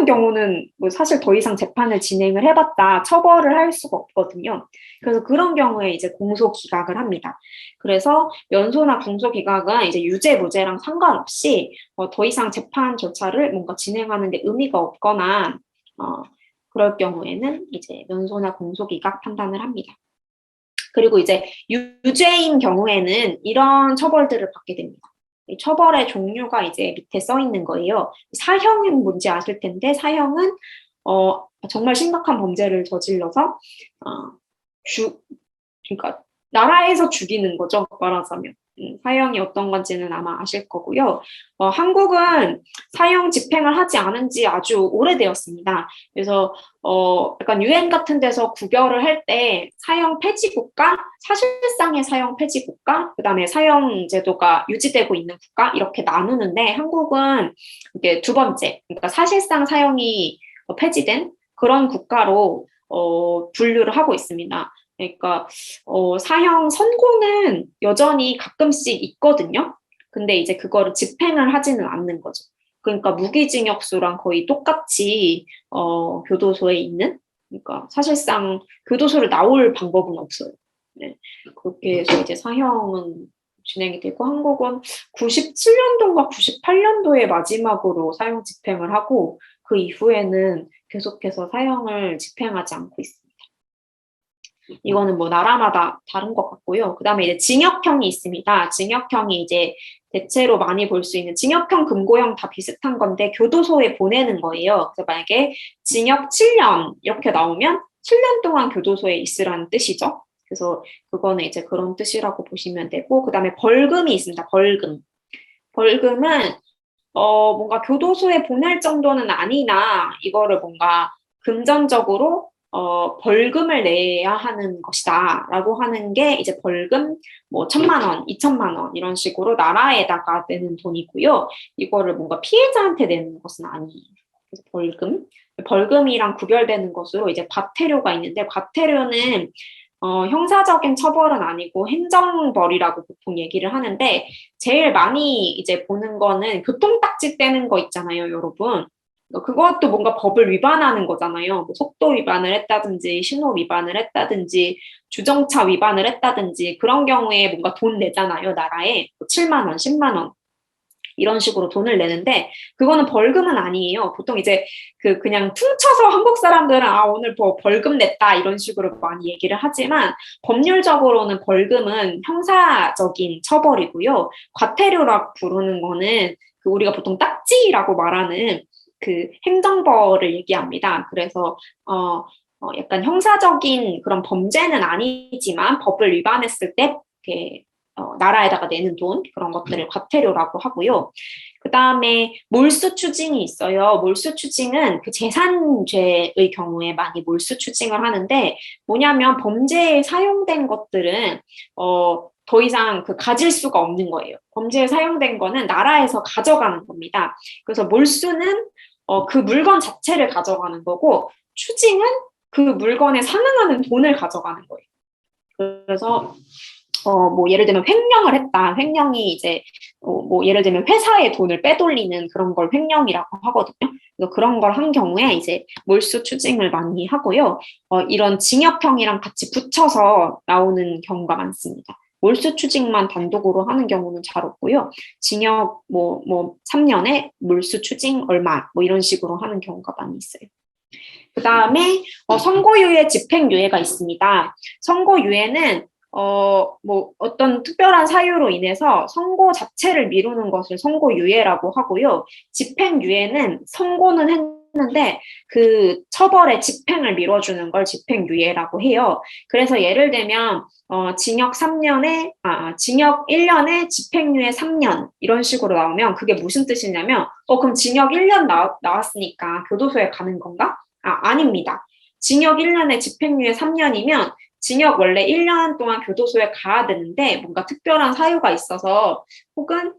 경우는 뭐 사실 더 이상 재판을 진행을 해봤자 처벌을 할 수가 없거든요. 그래서 그런 경우에 이제 공소기각을 합니다. 그래서 면소나 공소기각은 이제 유죄, 무죄랑 상관없이 더 이상 재판 절차를 뭔가 진행하는 데 의미가 없거나 그럴 경우에는 이제 면소나 공소기각 판단을 합니다. 그리고 이제 유죄인 경우에는 이런 처벌들을 받게 됩니다. 처벌의 종류가 이제 밑에 써 있는 거예요. 사형은 뭔지 아실 텐데 사형은 정말 심각한 범죄를 저질러서 그러니까 나라에서 죽이는 거죠. 말하자면. 사형이 어떤 건지는 아마 아실 거고요. 한국은 사형 집행을 하지 않은 지 아주 오래되었습니다. 그래서 약간 유엔 같은 데서 구별을 할 때 사형 폐지 국가, 사실상의 사형 폐지 국가, 그다음에 사형 제도가 유지되고 있는 국가 이렇게 나누는데 한국은 이게 두 번째, 그러니까 사실상 사형이 폐지된 그런 국가로 분류를 하고 있습니다. 그러니까 사형 선고는 여전히 가끔씩 있거든요. 근데 이제 그거를 집행을 하지는 않는 거죠. 그러니까 무기징역수랑 거의 똑같이 교도소에 있는, 그러니까 사실상 교도소를 나올 방법은 없어요. 네. 그렇게 해서 이제 사형은 진행이 되고 한국은 97년도인가 98년도에 마지막으로 사형 집행을 하고 그 이후에는 계속해서 사형을 집행하지 않고 있습니다. 이거는 뭐 나라마다 다른 것 같고요. 그 다음에 이제 징역형이 있습니다. 징역형이 이제 대체로 많이 볼 수 있는 징역형, 금고형 다 비슷한 건데 교도소에 보내는 거예요. 그래서 만약에 징역 7년 이렇게 나오면 7년 동안 교도소에 있으라는 뜻이죠. 그래서 그거는 이제 그런 뜻이라고 보시면 되고, 그 다음에 벌금이 있습니다. 벌금은 뭔가 교도소에 보낼 정도는 아니나 이거를 뭔가 금전적으로 벌금을 내야 하는 것이다 라고 하는 게 이제 벌금 뭐 1,000만 원, 2,000만 원 이런 식으로 나라에다가 내는 돈이고요. 이거를 뭔가 피해자한테 내는 것은 아니에요. 그래서 벌금이랑 구별되는 것으로 이제 과태료가 있는데 과태료는 형사적인 처벌은 아니고 행정벌이라고 보통 얘기를 하는데 제일 많이 이제 보는 거는 교통딱지 떼는 거 있잖아요, 여러분. 그것도 뭔가 법을 위반하는 거잖아요. 뭐 속도 위반을 했다든지 신호 위반을 했다든지 주정차 위반을 했다든지 그런 경우에 뭔가 돈 내잖아요, 나라에. 7만 원, 10만 원. 이런 식으로 돈을 내는데 그거는 벌금은 아니에요. 보통 이제 그냥 퉁쳐서 한국 사람들은 오늘 뭐 벌금 냈다 이런 식으로 많이 얘기를 하지만 법률적으로는 벌금은 형사적인 처벌이고요. 과태료라고 부르는 거는 우리가 보통 딱지라고 말하는 그 행정벌을 얘기합니다. 그래서 약간 형사적인 그런 범죄는 아니지만 법을 위반했을 때 이렇게 나라에다가 내는 돈 그런 것들을 과태료라고 하고요. 그 다음에 몰수추징이 있어요. 몰수추징은 그 재산죄의 경우에 많이 몰수추징을 하는데 뭐냐면 범죄에 사용된 것들은 더 이상 가질 수가 없는 거예요. 범죄에 사용된 거는 나라에서 가져가는 겁니다. 그래서 몰수는 그 물건 자체를 가져가는 거고 추징은 그 물건에 상응하는 돈을 가져가는 거예요. 그래서 뭐 예를 들면 횡령을 했다. 횡령이 이제 뭐 예를 들면 회사의 돈을 빼돌리는 그런 걸 횡령이라고 하거든요. 그래서 그런 걸 한 경우에 이제 몰수 추징을 많이 하고요. 이런 징역형이랑 같이 붙여서 나오는 경우가 많습니다. 몰수 추징만 단독으로 하는 경우는 잘 없고요. 징역 뭐 3년에 몰수 추징 얼마 뭐 이런 식으로 하는 경우가 많이 있어요. 그 다음에 선고유예, 집행유예가 있습니다. 선고유예는 뭐 어떤 특별한 사유로 인해서 선고 자체를 미루는 것을 선고유예라고 하고요. 집행유예는 선고는 했는데 그 처벌의 집행을 미뤄주는 걸 집행유예라고 해요. 그래서 예를 들면 징역 3년에 징역 1년에 집행유예 3년 이런 식으로 나오면 그게 무슨 뜻이냐면 그럼 징역 1년 나왔으니까 교도소에 가는 건가? 아닙니다. 징역 1년에 집행유예 3년이면 징역 원래 1년 동안 교도소에 가야 되는데 뭔가 특별한 사유가 있어서 혹은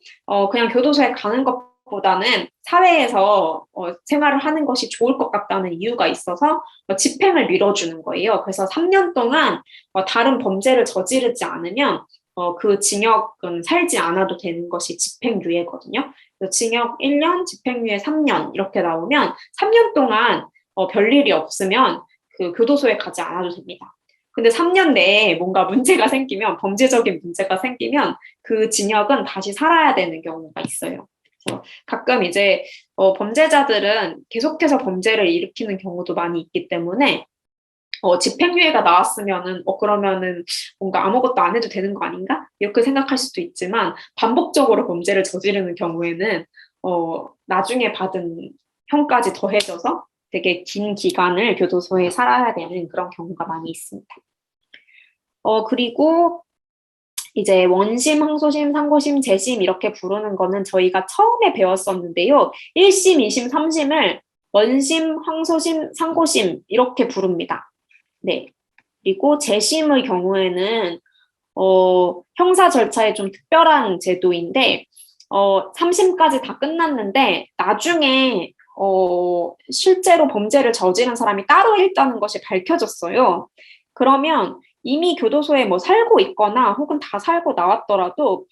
그냥 교도소에 가는 것보다는 사회에서 생활을 하는 것이 좋을 것 같다는 이유가 있어서 집행을 미뤄주는 거예요. 그래서 3년 동안 다른 범죄를 저지르지 않으면 그 징역은 살지 않아도 되는 것이 집행유예거든요. 그래서 징역 1년, 집행유예 3년 이렇게 나오면 3년 동안 별일이 없으면 그 교도소에 가지 않아도 됩니다. 근데 3년 내에 뭔가 문제가 생기면, 범죄적인 문제가 생기면 그 징역은 다시 살아야 되는 경우가 있어요. 그래서 가끔 이제 범죄자들은 계속해서 범죄를 일으키는 경우도 많이 있기 때문에 집행유예가 나왔으면은 그러면은 뭔가 아무것도 안 해도 되는 거 아닌가? 이렇게 생각할 수도 있지만 반복적으로 범죄를 저지르는 경우에는 나중에 받은 형까지 더해져서 되게 긴 기간을 교도소에 살아야 되는 그런 경우가 많이 있습니다. 그리고 이제 원심, 항소심, 상고심, 재심 이렇게 부르는 거는 저희가 처음에 배웠었는데요. 1심, 2심, 3심을 원심, 항소심, 상고심 이렇게 부릅니다. 네. 그리고 재심의 경우에는 형사 절차에 좀 특별한 제도인데 3심까지 다 끝났는데 나중에 실제로 범죄를 저지른 사람이 따로 있다는 것이 밝혀졌어요. 그러면 이미 교도소에 뭐 살고 있거나 혹은 다 살고 나왔더라도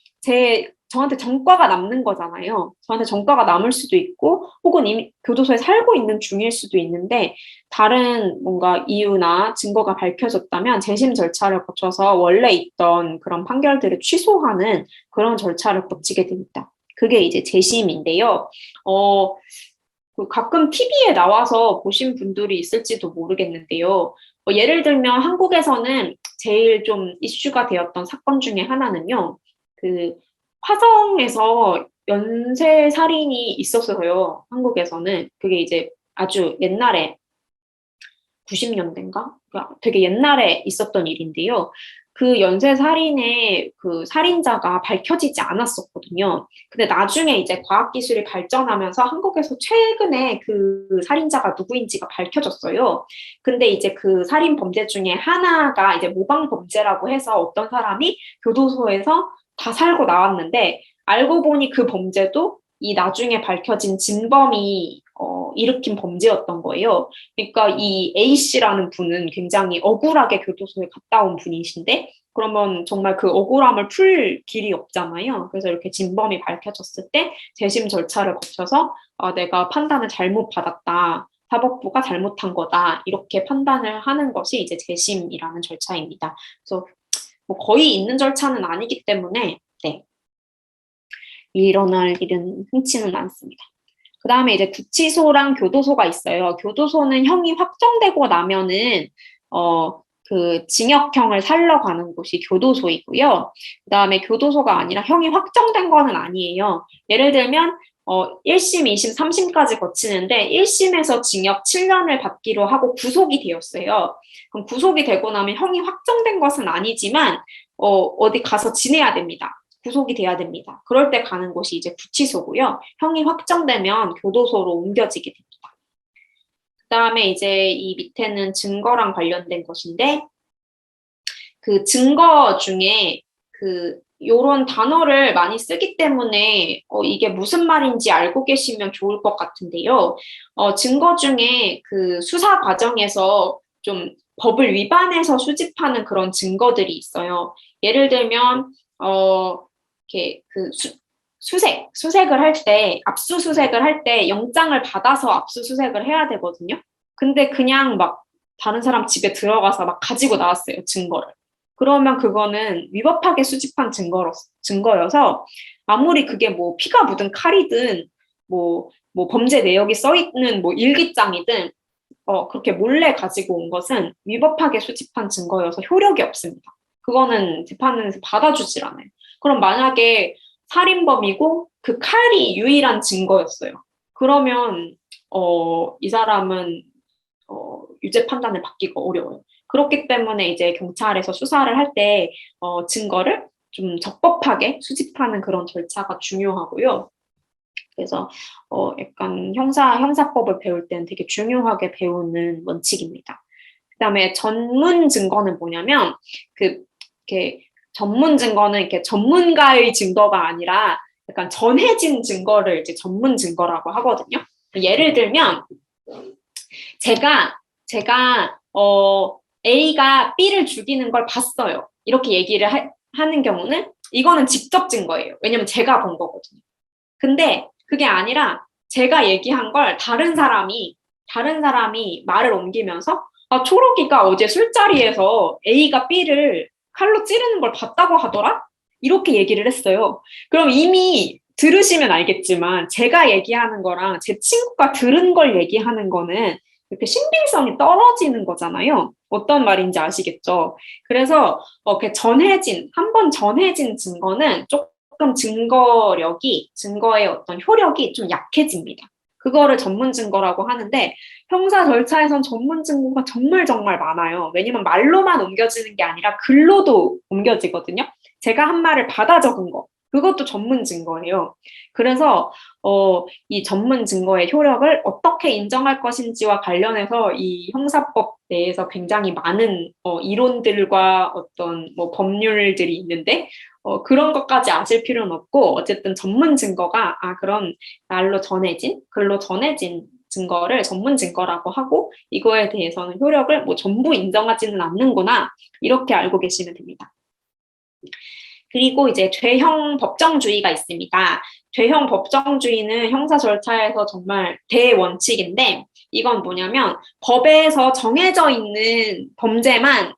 저한테 전과가 남는 거잖아요. 저한테 전과가 남을 수도 있고 혹은 이미 교도소에 살고 있는 중일 수도 있는데 다른 뭔가 이유나 증거가 밝혀졌다면 재심 절차를 거쳐서 원래 있던 그런 판결들을 취소하는 그런 절차를 거치게 됩니다. 그게 이제 재심인데요. 가끔 TV에 나와서 보신 분들이 있을지도 모르겠는데요. 예를 들면 한국에서는 제일 좀 이슈가 되었던 사건 중에 하나는요. 그 화성에서 연쇄 살인이 있었어요. 한국에서는. 그게 이제 아주 옛날에 90년대인가? 되게 옛날에 있었던 일인데요. 그 연쇄 살인의 그 살인자가 밝혀지지 않았었거든요. 근데 나중에 이제 과학기술이 발전하면서 한국에서 최근에 그 살인자가 누구인지가 밝혀졌어요. 근데 이제 그 살인 범죄 중에 하나가 이제 모방 범죄라고 해서 어떤 사람이 교도소에서 다 살고 나왔는데 알고 보니 그 범죄도 이 나중에 밝혀진 진범이 일으킨 범죄였던 거예요. 그러니까 이 A씨라는 분은 굉장히 억울하게 교도소에 갔다 온 분이신데 그러면 정말 그 억울함을 풀 길이 없잖아요. 그래서 이렇게 진범이 밝혀졌을 때 재심 절차를 거쳐서 내가 판단을 잘못 받았다. 사법부가 잘못한 거다. 이렇게 판단을 하는 것이 이제 재심이라는 절차입니다. 그래서 뭐 거의 있는 절차는 아니기 때문에 네. 일어날 일은 흔치는 않습니다. 그 다음에 이제 구치소랑 교도소가 있어요. 교도소는 형이 확정되고 나면은, 그 징역형을 살러 가는 곳이 교도소이고요. 그 다음에 교도소가 아니라 형이 확정된 거는 아니에요. 예를 들면, 1심, 2심, 3심까지 거치는데 1심에서 징역 7년을 받기로 하고 구속이 되었어요. 그럼 구속이 되고 나면 형이 확정된 것은 아니지만, 어디 가서 지내야 됩니다. 구속이 돼야 됩니다. 그럴 때 가는 곳이 이제 구치소고요. 형이 확정되면 교도소로 옮겨지게 됩니다. 그 다음에 이제 이 밑에는 증거랑 관련된 것인데 그 증거 중에 그 요런 단어를 많이 쓰기 때문에 이게 무슨 말인지 알고 계시면 좋을 것 같은데요. 증거 중에 그 수사 과정에서 좀 법을 위반해서 수집하는 그런 증거들이 있어요. 예를 들면 이렇게 그 수색을 할 때, 압수수색을 할 때 영장을 받아서 압수수색을 해야 되거든요. 근데 그냥 막 다른 사람 집에 들어가서 막 가지고 나왔어요, 증거를. 그러면 그거는 위법하게 수집한 증거여서 아무리 그게 뭐 피가 묻은 칼이든 뭐 범죄 내역이 써 있는 뭐 일기장이든 그렇게 몰래 가지고 온 것은 위법하게 수집한 증거여서 효력이 없습니다. 그거는 재판에서 받아주질 않아요. 그럼 만약에 살인범이고 그 칼이 유일한 증거였어요. 그러면 이 사람은 유죄 판단을 받기가 어려워요. 그렇기 때문에 이제 경찰에서 수사를 할 때 증거를 좀 적법하게 수집하는 그런 절차가 중요하고요. 그래서 약간 형사법을 배울 때는 되게 중요하게 배우는 원칙입니다. 그다음에 전문 증거는 뭐냐면 이렇게 전문 증거는 이렇게 전문가의 증거가 아니라 약간 전해진 증거를 이제 전문 증거라고 하거든요. 예를 들면 제가 A가 B를 죽이는 걸 봤어요. 이렇게 얘기를 하는 경우는 이거는 직접 증거예요. 왜냐면 제가 본 거거든요. 근데 그게 아니라 제가 얘기한 걸 다른 사람이 말을 옮기면서 아, 초록이가 어제 술자리에서 A가 B를 칼로 찌르는 걸 봤다고 하더라? 이렇게 얘기를 했어요. 그럼 이미 들으시면 알겠지만 제가 얘기하는 거랑 제 친구가 들은 걸 얘기하는 거는 이렇게 신빙성이 떨어지는 거잖아요. 어떤 말인지 아시겠죠? 그래서 한 번 전해진 증거는 조금 증거의 어떤 효력이 좀 약해집니다. 그거를 전문 증거라고 하는데 형사 절차에선 전문 증거가 정말 정말 많아요. 왜냐면 말로만 옮겨지는 게 아니라 글로도 옮겨지거든요. 제가 한 말을 받아 적은 거. 그것도 전문 증거예요. 그래서 이 전문 증거의 효력을 어떻게 인정할 것인지와 관련해서 이 형사법 내에서 굉장히 많은 이론들과 어떤 뭐 법률들이 있는데 그런 것까지 아실 필요는 없고 어쨌든 전문 증거가 그런 글로 전해진 증거를 전문 증거라고 하고 이거에 대해서는 효력을 뭐 전부 인정하지는 않는구나 이렇게 알고 계시면 됩니다. 그리고 이제 죄형 법정주의가 있습니다. 죄형 법정주의는 형사 절차에서 정말 대원칙인데 이건 뭐냐면 법에서 정해져 있는 범죄만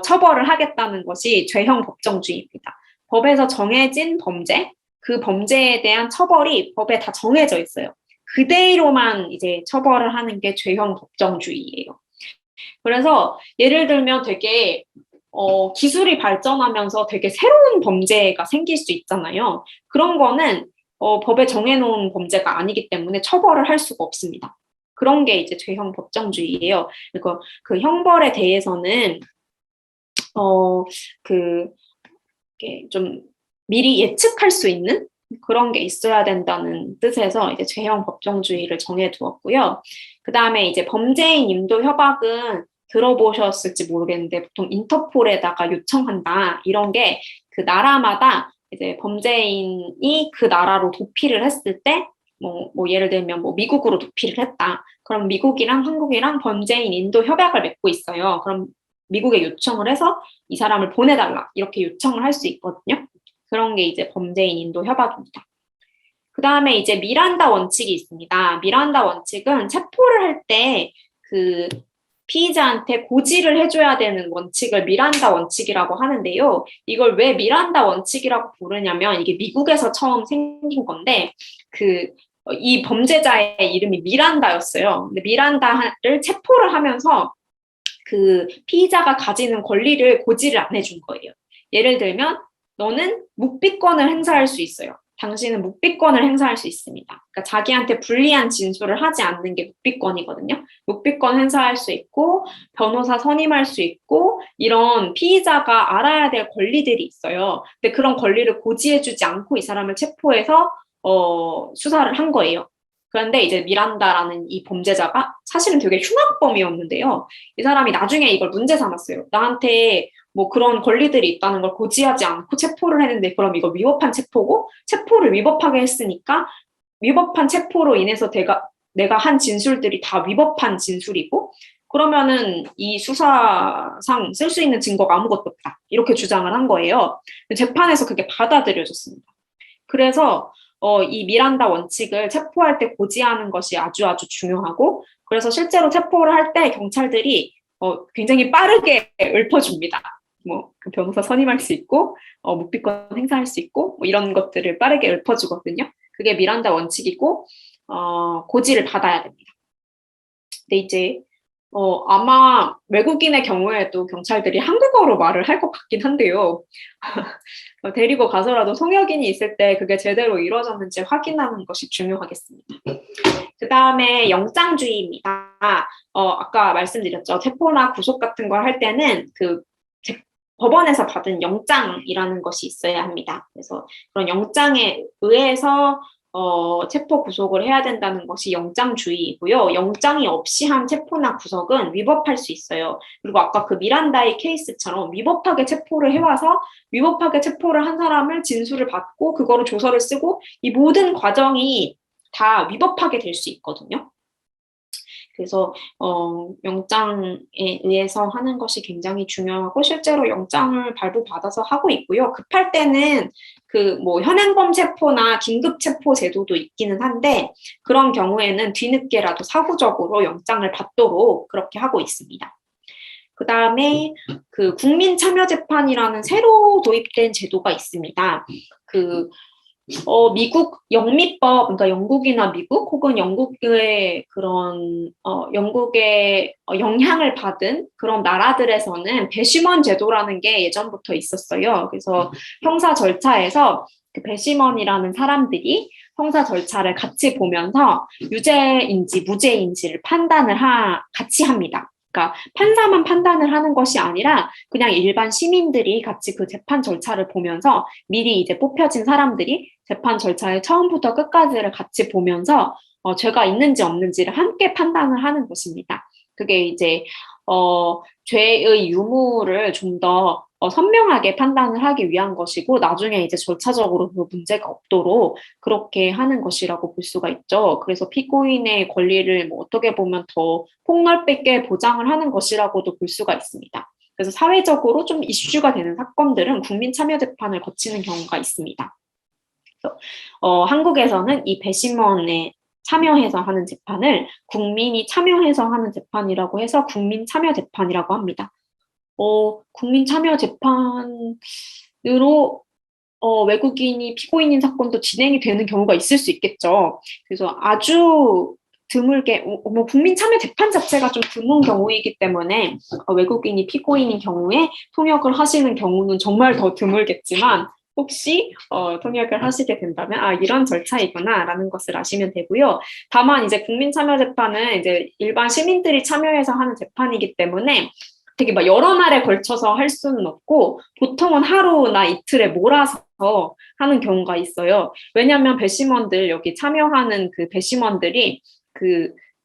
처벌을 하겠다는 것이 죄형 법정주의입니다. 법에서 정해진 범죄, 그 범죄에 대한 처벌이 법에 다 정해져 있어요. 그대로만 이제 처벌을 하는 게 죄형 법정주의예요. 그래서 예를 들면 되게 기술이 발전하면서 되게 새로운 범죄가 생길 수 있잖아요. 그런 거는 법에 정해놓은 범죄가 아니기 때문에 처벌을 할 수가 없습니다. 그런 게 이제 죄형 법정주의예요. 그리고 그 형벌에 대해서는 좀 미리 예측할 수 있는 그런 게 있어야 된다는 뜻에서 이제 죄형 법정주의를 정해두었고요. 그 다음에 이제 범죄인 인도 협약은 들어보셨을지 모르겠는데 보통 인터폴에다가 요청한다 이런 게 그 나라마다 이제 범죄인이 그 나라로 도피를 했을 때 뭐 예를 들면 뭐 미국으로 도피를 했다. 그럼 미국이랑 한국이랑 범죄인 인도 협약을 맺고 있어요. 그럼 미국에 요청을 해서 이 사람을 보내달라 이렇게 요청을 할 수 있거든요. 그런 게 이제 범죄인 인도 협약입니다. 그 다음에 이제 미란다 원칙이 있습니다. 미란다 원칙은 체포를 할 때 그 피의자한테 고지를 해줘야 되는 원칙을 미란다 원칙이라고 하는데요. 이걸 왜 미란다 원칙이라고 부르냐면 이게 미국에서 처음 생긴 건데 이 범죄자의 이름이 미란다였어요. 근데 미란다를 체포를 하면서 그 피의자가 가지는 권리를 고지를 안 해준 거예요. 예를 들면 너는 묵비권을 행사할 수 있어요. 당신은 묵비권을 행사할 수 있습니다. 그러니까 자기한테 불리한 진술을 하지 않는 게 묵비권이거든요. 묵비권 행사할 수 있고 변호사 선임할 수 있고 이런 피의자가 알아야 될 권리들이 있어요. 근데 그런 권리를 고지해주지 않고 이 사람을 체포해서 수사를 한 거예요. 그런데 이제 미란다라는 이 범죄자가 사실은 되게 흉악범이었는데요. 이 사람이 나중에 이걸 문제 삼았어요. 나한테 뭐 그런 권리들이 있다는 걸 고지하지 않고 체포를 했는데 그럼 이거 위법한 체포고 체포를 위법하게 했으니까 위법한 체포로 인해서 내가 한 진술들이 다 위법한 진술이고 그러면은 이 수사상 쓸 수 있는 증거가 아무것도 없다. 이렇게 주장을 한 거예요. 재판에서 그게 받아들여졌습니다. 그래서 이 미란다 원칙을 체포할 때 고지하는 것이 아주 중요하고 그래서 실제로 체포를 할 때 경찰들이 굉장히 빠르게 읊어줍니다. 그 변호사 선임할 수 있고 묵비권 행사할 수 있고 이런 것들을 빠르게 읊어주거든요. 그게 미란다 원칙이고 고지를 받아야 됩니다. 근데 이제 아마 외국인의 경우에도 경찰들이 한국어로 말을 할 것 같긴 한데요. 데리고 가서라도 송역인이 있을 때 그게 제대로 이루어졌는지 확인하는 것이 중요하겠습니다. 그 다음에 영장주의입니다. 아까 말씀드렸죠. 체포나 구속 같은 걸 할 때는 법원에서 받은 영장이라는 것이 있어야 합니다. 그래서 그런 영장에 의해서 체포 구속을 해야 된다는 것이 영장주의이고요. 영장이 없이 한 체포나 구속은 위법할 수 있어요. 그리고 아까 그 미란다의 케이스처럼 위법하게 체포를 해와서 위법하게 체포를 한 사람을 진술을 받고 그거를 조서를 쓰고 이 모든 과정이 다 위법하게 될 수 있거든요. 그래서 영장에 의해서 하는 것이 굉장히 중요하고 실제로 영장을 발부받아서 하고 있고요. 급할 때는 그 뭐 현행범 체포나 긴급 체포 제도도 있기는 한데 그런 경우에는 뒤늦게라도 사후적으로 영장을 받도록 그렇게 하고 있습니다. 그 다음에 그 국민참여재판이라는 새로 도입된 제도가 있습니다. 미국 영미법, 그러니까 영국이나 미국 혹은 영국의 그런, 영국의 영향을 받은 그런 나라들에서는 배심원 제도라는 게 예전부터 있었어요. 그래서 형사 절차에서 그 배심원이라는 사람들이 형사 절차를 같이 보면서 유죄인지 무죄인지를 판단을 같이 합니다. 그러니까 판사만 판단을 하는 것이 아니라 그냥 일반 시민들이 같이 그 재판 절차를 보면서 미리 이제 뽑혀진 사람들이 재판 절차의 처음부터 끝까지를 같이 보면서 죄가 있는지 없는지를 함께 판단을 하는 것입니다. 그게 이제 죄의 유무를 좀 더 선명하게 판단을 하기 위한 것이고 나중에 이제 절차적으로 그 문제가 없도록 그렇게 하는 것이라고 볼 수가 있죠. 그래서 피고인의 권리를 뭐 어떻게 보면 더 폭넓게 보장을 하는 것이라고도 볼 수가 있습니다. 그래서 사회적으로 좀 이슈가 되는 사건들은 국민참여재판을 거치는 경우가 있습니다. 그래서 한국에서는 이 배심원에 참여해서 하는 재판을 국민이 참여해서 하는 재판이라고 해서 국민참여재판이라고 합니다. 국민참여재판으로 외국인이 피고인인 사건도 진행이 되는 경우가 있을 수 있겠죠. 그래서 아주 드물게 뭐 국민참여재판 자체가 좀 드문 경우이기 때문에 외국인이 피고인인 경우에 통역을 하시는 경우는 정말 더 드물겠지만 혹시 통역을 하시게 된다면 이런 절차이구나라는 것을 아시면 되고요. 다만 이제 국민참여재판은 이제 일반 시민들이 참여해서 하는 재판이기 때문에 되게 막 여러 날에 걸쳐서 할 수는 없고 보통은 하루나 이틀에 몰아서 하는 경우가 있어요. 왜냐하면 배심원들 여기 참여하는 그 배심원들이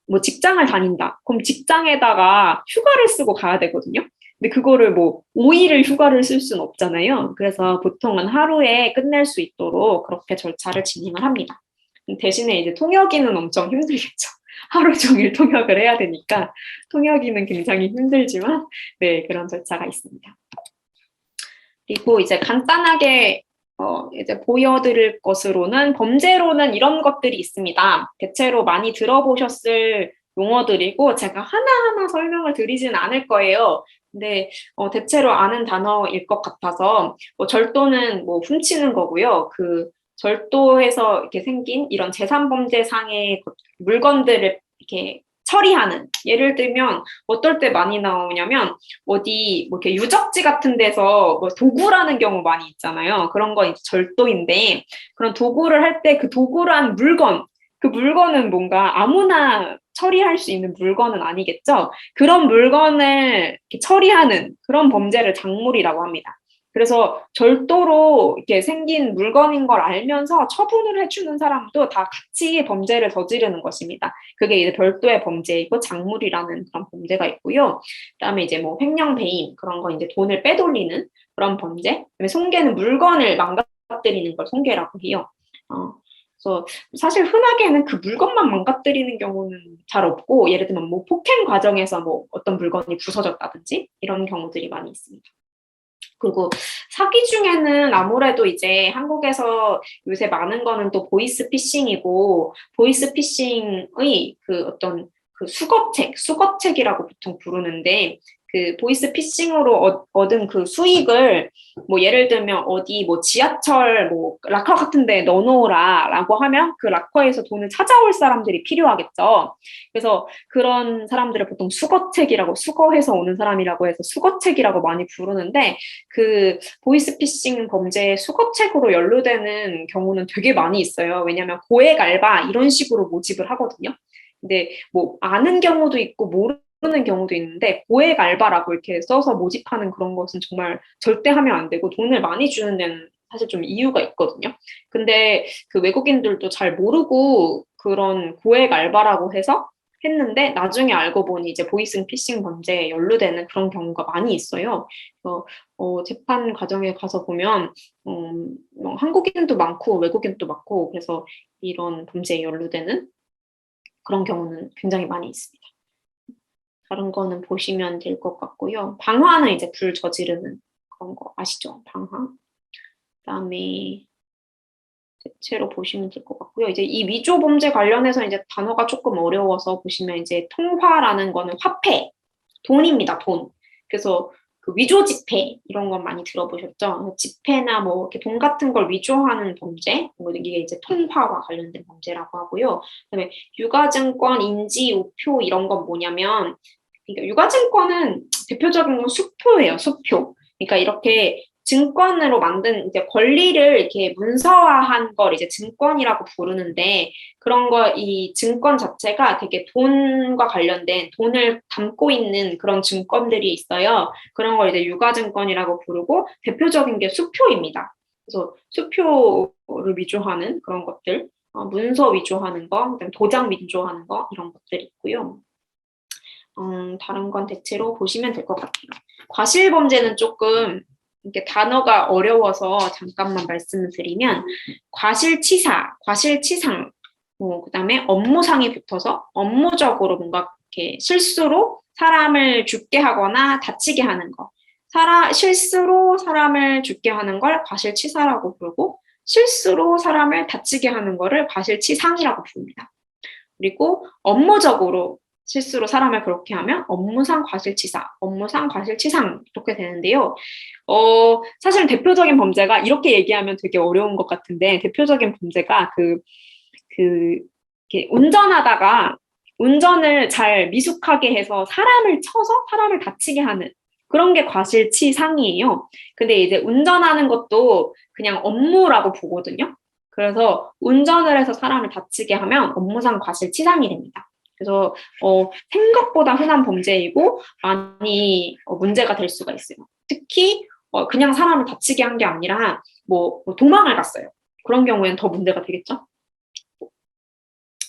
뭐 직장을 다닌다. 그럼 직장에다가 휴가를 쓰고 가야 되거든요. 근데 그거를 뭐 5일을 휴가를 쓸 수는 없잖아요. 그래서 보통은 하루에 끝낼 수 있도록 그렇게 절차를 진행을 합니다. 대신에 이제 통역이는 엄청 힘들겠죠. 하루 종일 통역을 해야 되니까 통역이는 굉장히 힘들지만 네, 그런 절차가 있습니다. 그리고 이제 간단하게 이제 보여드릴 것으로는 범죄로는 이런 것들이 있습니다. 대체로 많이 들어보셨을 용어들이고 제가 하나하나 설명을 드리진 않을 거예요. 근데 대체로 아는 단어일 것 같아서 뭐 절도는 뭐 훔치는 거고요. 그 절도해서 이렇게 생긴 이런 재산범죄상의 물건들을 이렇게 처리하는, 예를 들면 어떨 때 많이 나오냐면 어디 뭐 이렇게 유적지 같은 데서 뭐 도구라는 경우 많이 있잖아요. 그런 건 이제 절도인데 그런 도구를 할 때 그 도구란 물건, 그 물건은 뭔가 아무나 처리할 수 있는 물건은 아니겠죠. 그런 물건을 처리하는 그런 범죄를 작물이라고 합니다. 그래서 절도로 이렇게 생긴 물건인 걸 알면서 처분을 해주는 사람도 다 같이 범죄를 저지르는 것입니다. 그게 이제 별도의 범죄이고 작물이라는 그런 범죄가 있고요. 그다음에 이제 뭐 횡령 배임 그런 거 이제 돈을 빼돌리는 그런 범죄. 그다음에 손괴는 물건을 망가뜨리는 걸 손괴라고 해요. 그래서 사실 흔하게는 그 물건만 망가뜨리는 경우는 잘 없고 예를 들면 뭐 폭행 과정에서 뭐 어떤 물건이 부서졌다든지 이런 경우들이 많이 있습니다. 그리고 사기 중에는 아무래도 이제 한국에서 요새 많은 거는 또 보이스피싱이고 보이스피싱의 그 어떤 그 수거책이라고 보통 부르는데 그 보이스피싱으로 얻은 그 수익을 뭐 예를 들면 어디 뭐 지하철 뭐 락커 같은 데 넣어놓으라라고 하면 그 락커에서 돈을 찾아올 사람들이 필요하겠죠. 그래서 그런 사람들을 보통 수거해서 오는 사람이라고 해서 수거책이라고 많이 부르는데 그 보이스피싱 범죄의 수거책으로 연루되는 경우는 되게 많이 있어요. 왜냐하면 고액 알바 이런 식으로 모집을 하거든요. 근데 뭐 아는 경우도 있고 모르는 경우도 있는데 고액 알바라고 이렇게 써서 모집하는 그런 것은 정말 절대 하면 안 되고 돈을 많이 주는 데는 사실 좀 이유가 있거든요. 근데 그 외국인들도 잘 모르고 그런 고액 알바라고 해서 했는데 나중에 알고 보니 이제 보이스피싱 범죄에 연루되는 그런 경우가 많이 있어요. 그래서 재판 과정에 가서 보면 한국인도 많고 외국인도 많고 그래서 이런 범죄에 연루되는 그런 경우는 굉장히 많이 있습니다. 다른 거는 보시면 될 것 같고요. 방화는 이제 불 저지르는 그런 거 아시죠? 방화. 그다음에 대체로 보시면 될 것 같고요. 이제 이 위조 범죄 관련해서 이제 단어가 조금 어려워서 보시면 이제 통화라는 거는 화폐, 돈입니다, 돈. 그래서 그 위조 지폐 이런 건 많이 들어보셨죠? 지폐나 뭐 이렇게 돈 같은 걸 위조하는 범죄, 이게 이제 통화와 관련된 범죄라고 하고요. 그다음에 유가증권, 인지, 우표 이런 건 뭐냐면, 그러니까 유가증권은 대표적인 건 수표예요, 수표. 그러니까 이렇게 증권으로 만든 이제 권리를 이렇게 문서화한 걸 이제 증권이라고 부르는데 그런 거 이 증권 자체가 되게 돈과 관련된 돈을 담고 있는 그런 증권들이 있어요. 그런 걸 이제 유가증권이라고 부르고 대표적인 게 수표입니다. 그래서 수표를 위조하는 그런 것들, 문서 위조하는 거, 도장 위조하는 거 이런 것들이 있고요. 다른 건 대체로 보시면 될 것 같아요. 과실범죄는 조금 이렇게 단어가 어려워서 잠깐만 말씀을 드리면 과실치사, 과실치상, 그다음에 업무상이 붙어서 업무적으로 뭔가 이렇게 실수로 사람을 죽게 하거나 다치게 하는 거. 실수로 사람을 죽게 하는 걸 과실치사라고 부르고 실수로 사람을 다치게 하는 거를 과실치상이라고 부릅니다. 그리고 업무적으로 실수로 사람을 그렇게 하면 업무상 과실치사, 업무상 과실치상 이렇게 되는데요. 사실 대표적인 범죄가 이렇게 얘기하면 되게 어려운 것 같은데 대표적인 범죄가 이렇게 운전하다가 운전을 잘 미숙하게 해서 사람을 쳐서 사람을 다치게 하는 그런 게 과실치상이에요. 근데 이제 운전하는 것도 그냥 업무라고 보거든요. 그래서 운전을 해서 사람을 다치게 하면 업무상 과실치상이 됩니다. 그래서 생각보다 흔한 범죄이고 많이 문제가 될 수가 있어요. 특히 그냥 사람을 다치게 한 게 아니라 뭐 도망을 갔어요. 그런 경우에는 더 문제가 되겠죠.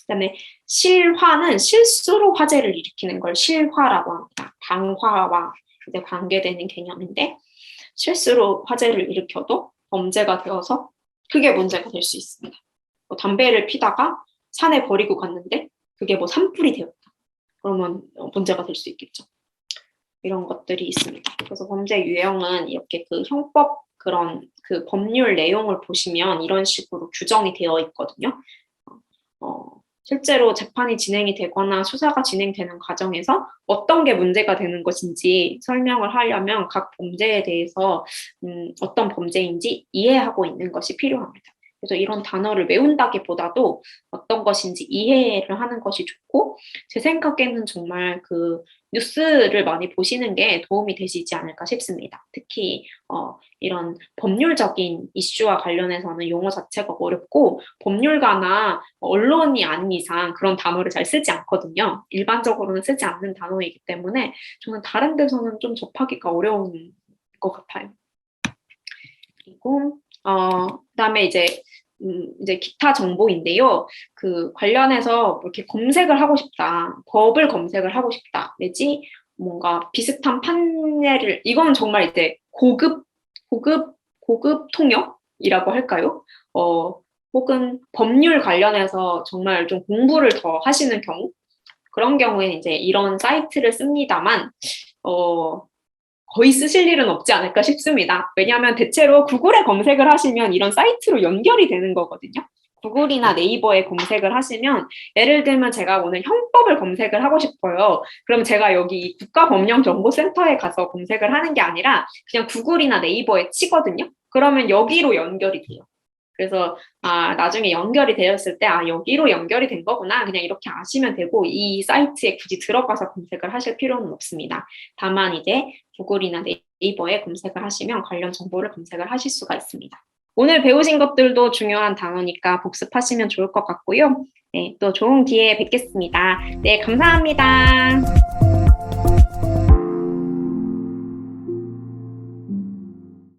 그다음에 실화는 실수로 화재를 일으키는 걸 실화라고 합니다. 방화와 이제 관계되는 개념인데 실수로 화재를 일으켜도 범죄가 되어서 크게 문제가 될 수 있습니다. 담배를 피다가 산에 버리고 갔는데 그게 뭐 산불이 되었다. 그러면 문제가 될 수 있겠죠. 이런 것들이 있습니다. 그래서 범죄 유형은 이렇게 그 형법 그런 그 법률 내용을 보시면 이런 식으로 규정이 되어 있거든요. 실제로 재판이 진행이 되거나 수사가 진행되는 과정에서 어떤 게 문제가 되는 것인지 설명을 하려면 각 범죄에 대해서 어떤 범죄인지 이해하고 있는 것이 필요합니다. 그래서 이런 단어를 외운다기보다도 어떤 것인지 이해를 하는 것이 좋고 제 생각에는 정말 그 뉴스를 많이 보시는 게 도움이 되시지 않을까 싶습니다. 특히 이런 법률적인 이슈와 관련해서는 용어 자체가 어렵고 법률가나 언론이 아닌 이상 그런 단어를 잘 쓰지 않거든요. 일반적으로는 쓰지 않는 단어이기 때문에 저는 다른 데서는 좀 접하기가 어려운 것 같아요. 그리고 그다음에 이제 기타 정보인데요. 그 관련해서 이렇게 검색을 하고 싶다, 법을 검색을 하고 싶다, 내지 뭔가 비슷한 판례를 이건 정말 이제 고급 통역이라고 할까요? 혹은 법률 관련해서 정말 좀 공부를 더 하시는 경우 그런 경우에는 이제 이런 사이트를 씁니다만 거의 쓰실 일은 없지 않을까 싶습니다. 왜냐하면 대체로 구글에 검색을 하시면 이런 사이트로 연결이 되는 거거든요. 구글이나 네이버에 검색을 하시면 예를 들면 제가 오늘 형법을 검색을 하고 싶어요. 그럼 제가 여기 국가법령정보센터에 가서 검색을 하는 게 아니라 그냥 구글이나 네이버에 치거든요. 그러면 여기로 연결이 돼요. 그래서 나중에 연결이 되었을 때 여기로 연결이 된 거구나 그냥 이렇게 아시면 되고 이 사이트에 굳이 들어가서 검색을 하실 필요는 없습니다. 다만 이제 구글이나 네이버에 검색을 하시면 관련 정보를 검색을 하실 수가 있습니다. 오늘 배우신 것들도 중요한 단어니까 복습하시면 좋을 것 같고요. 네, 또 좋은 기회에 뵙겠습니다. 네, 감사합니다.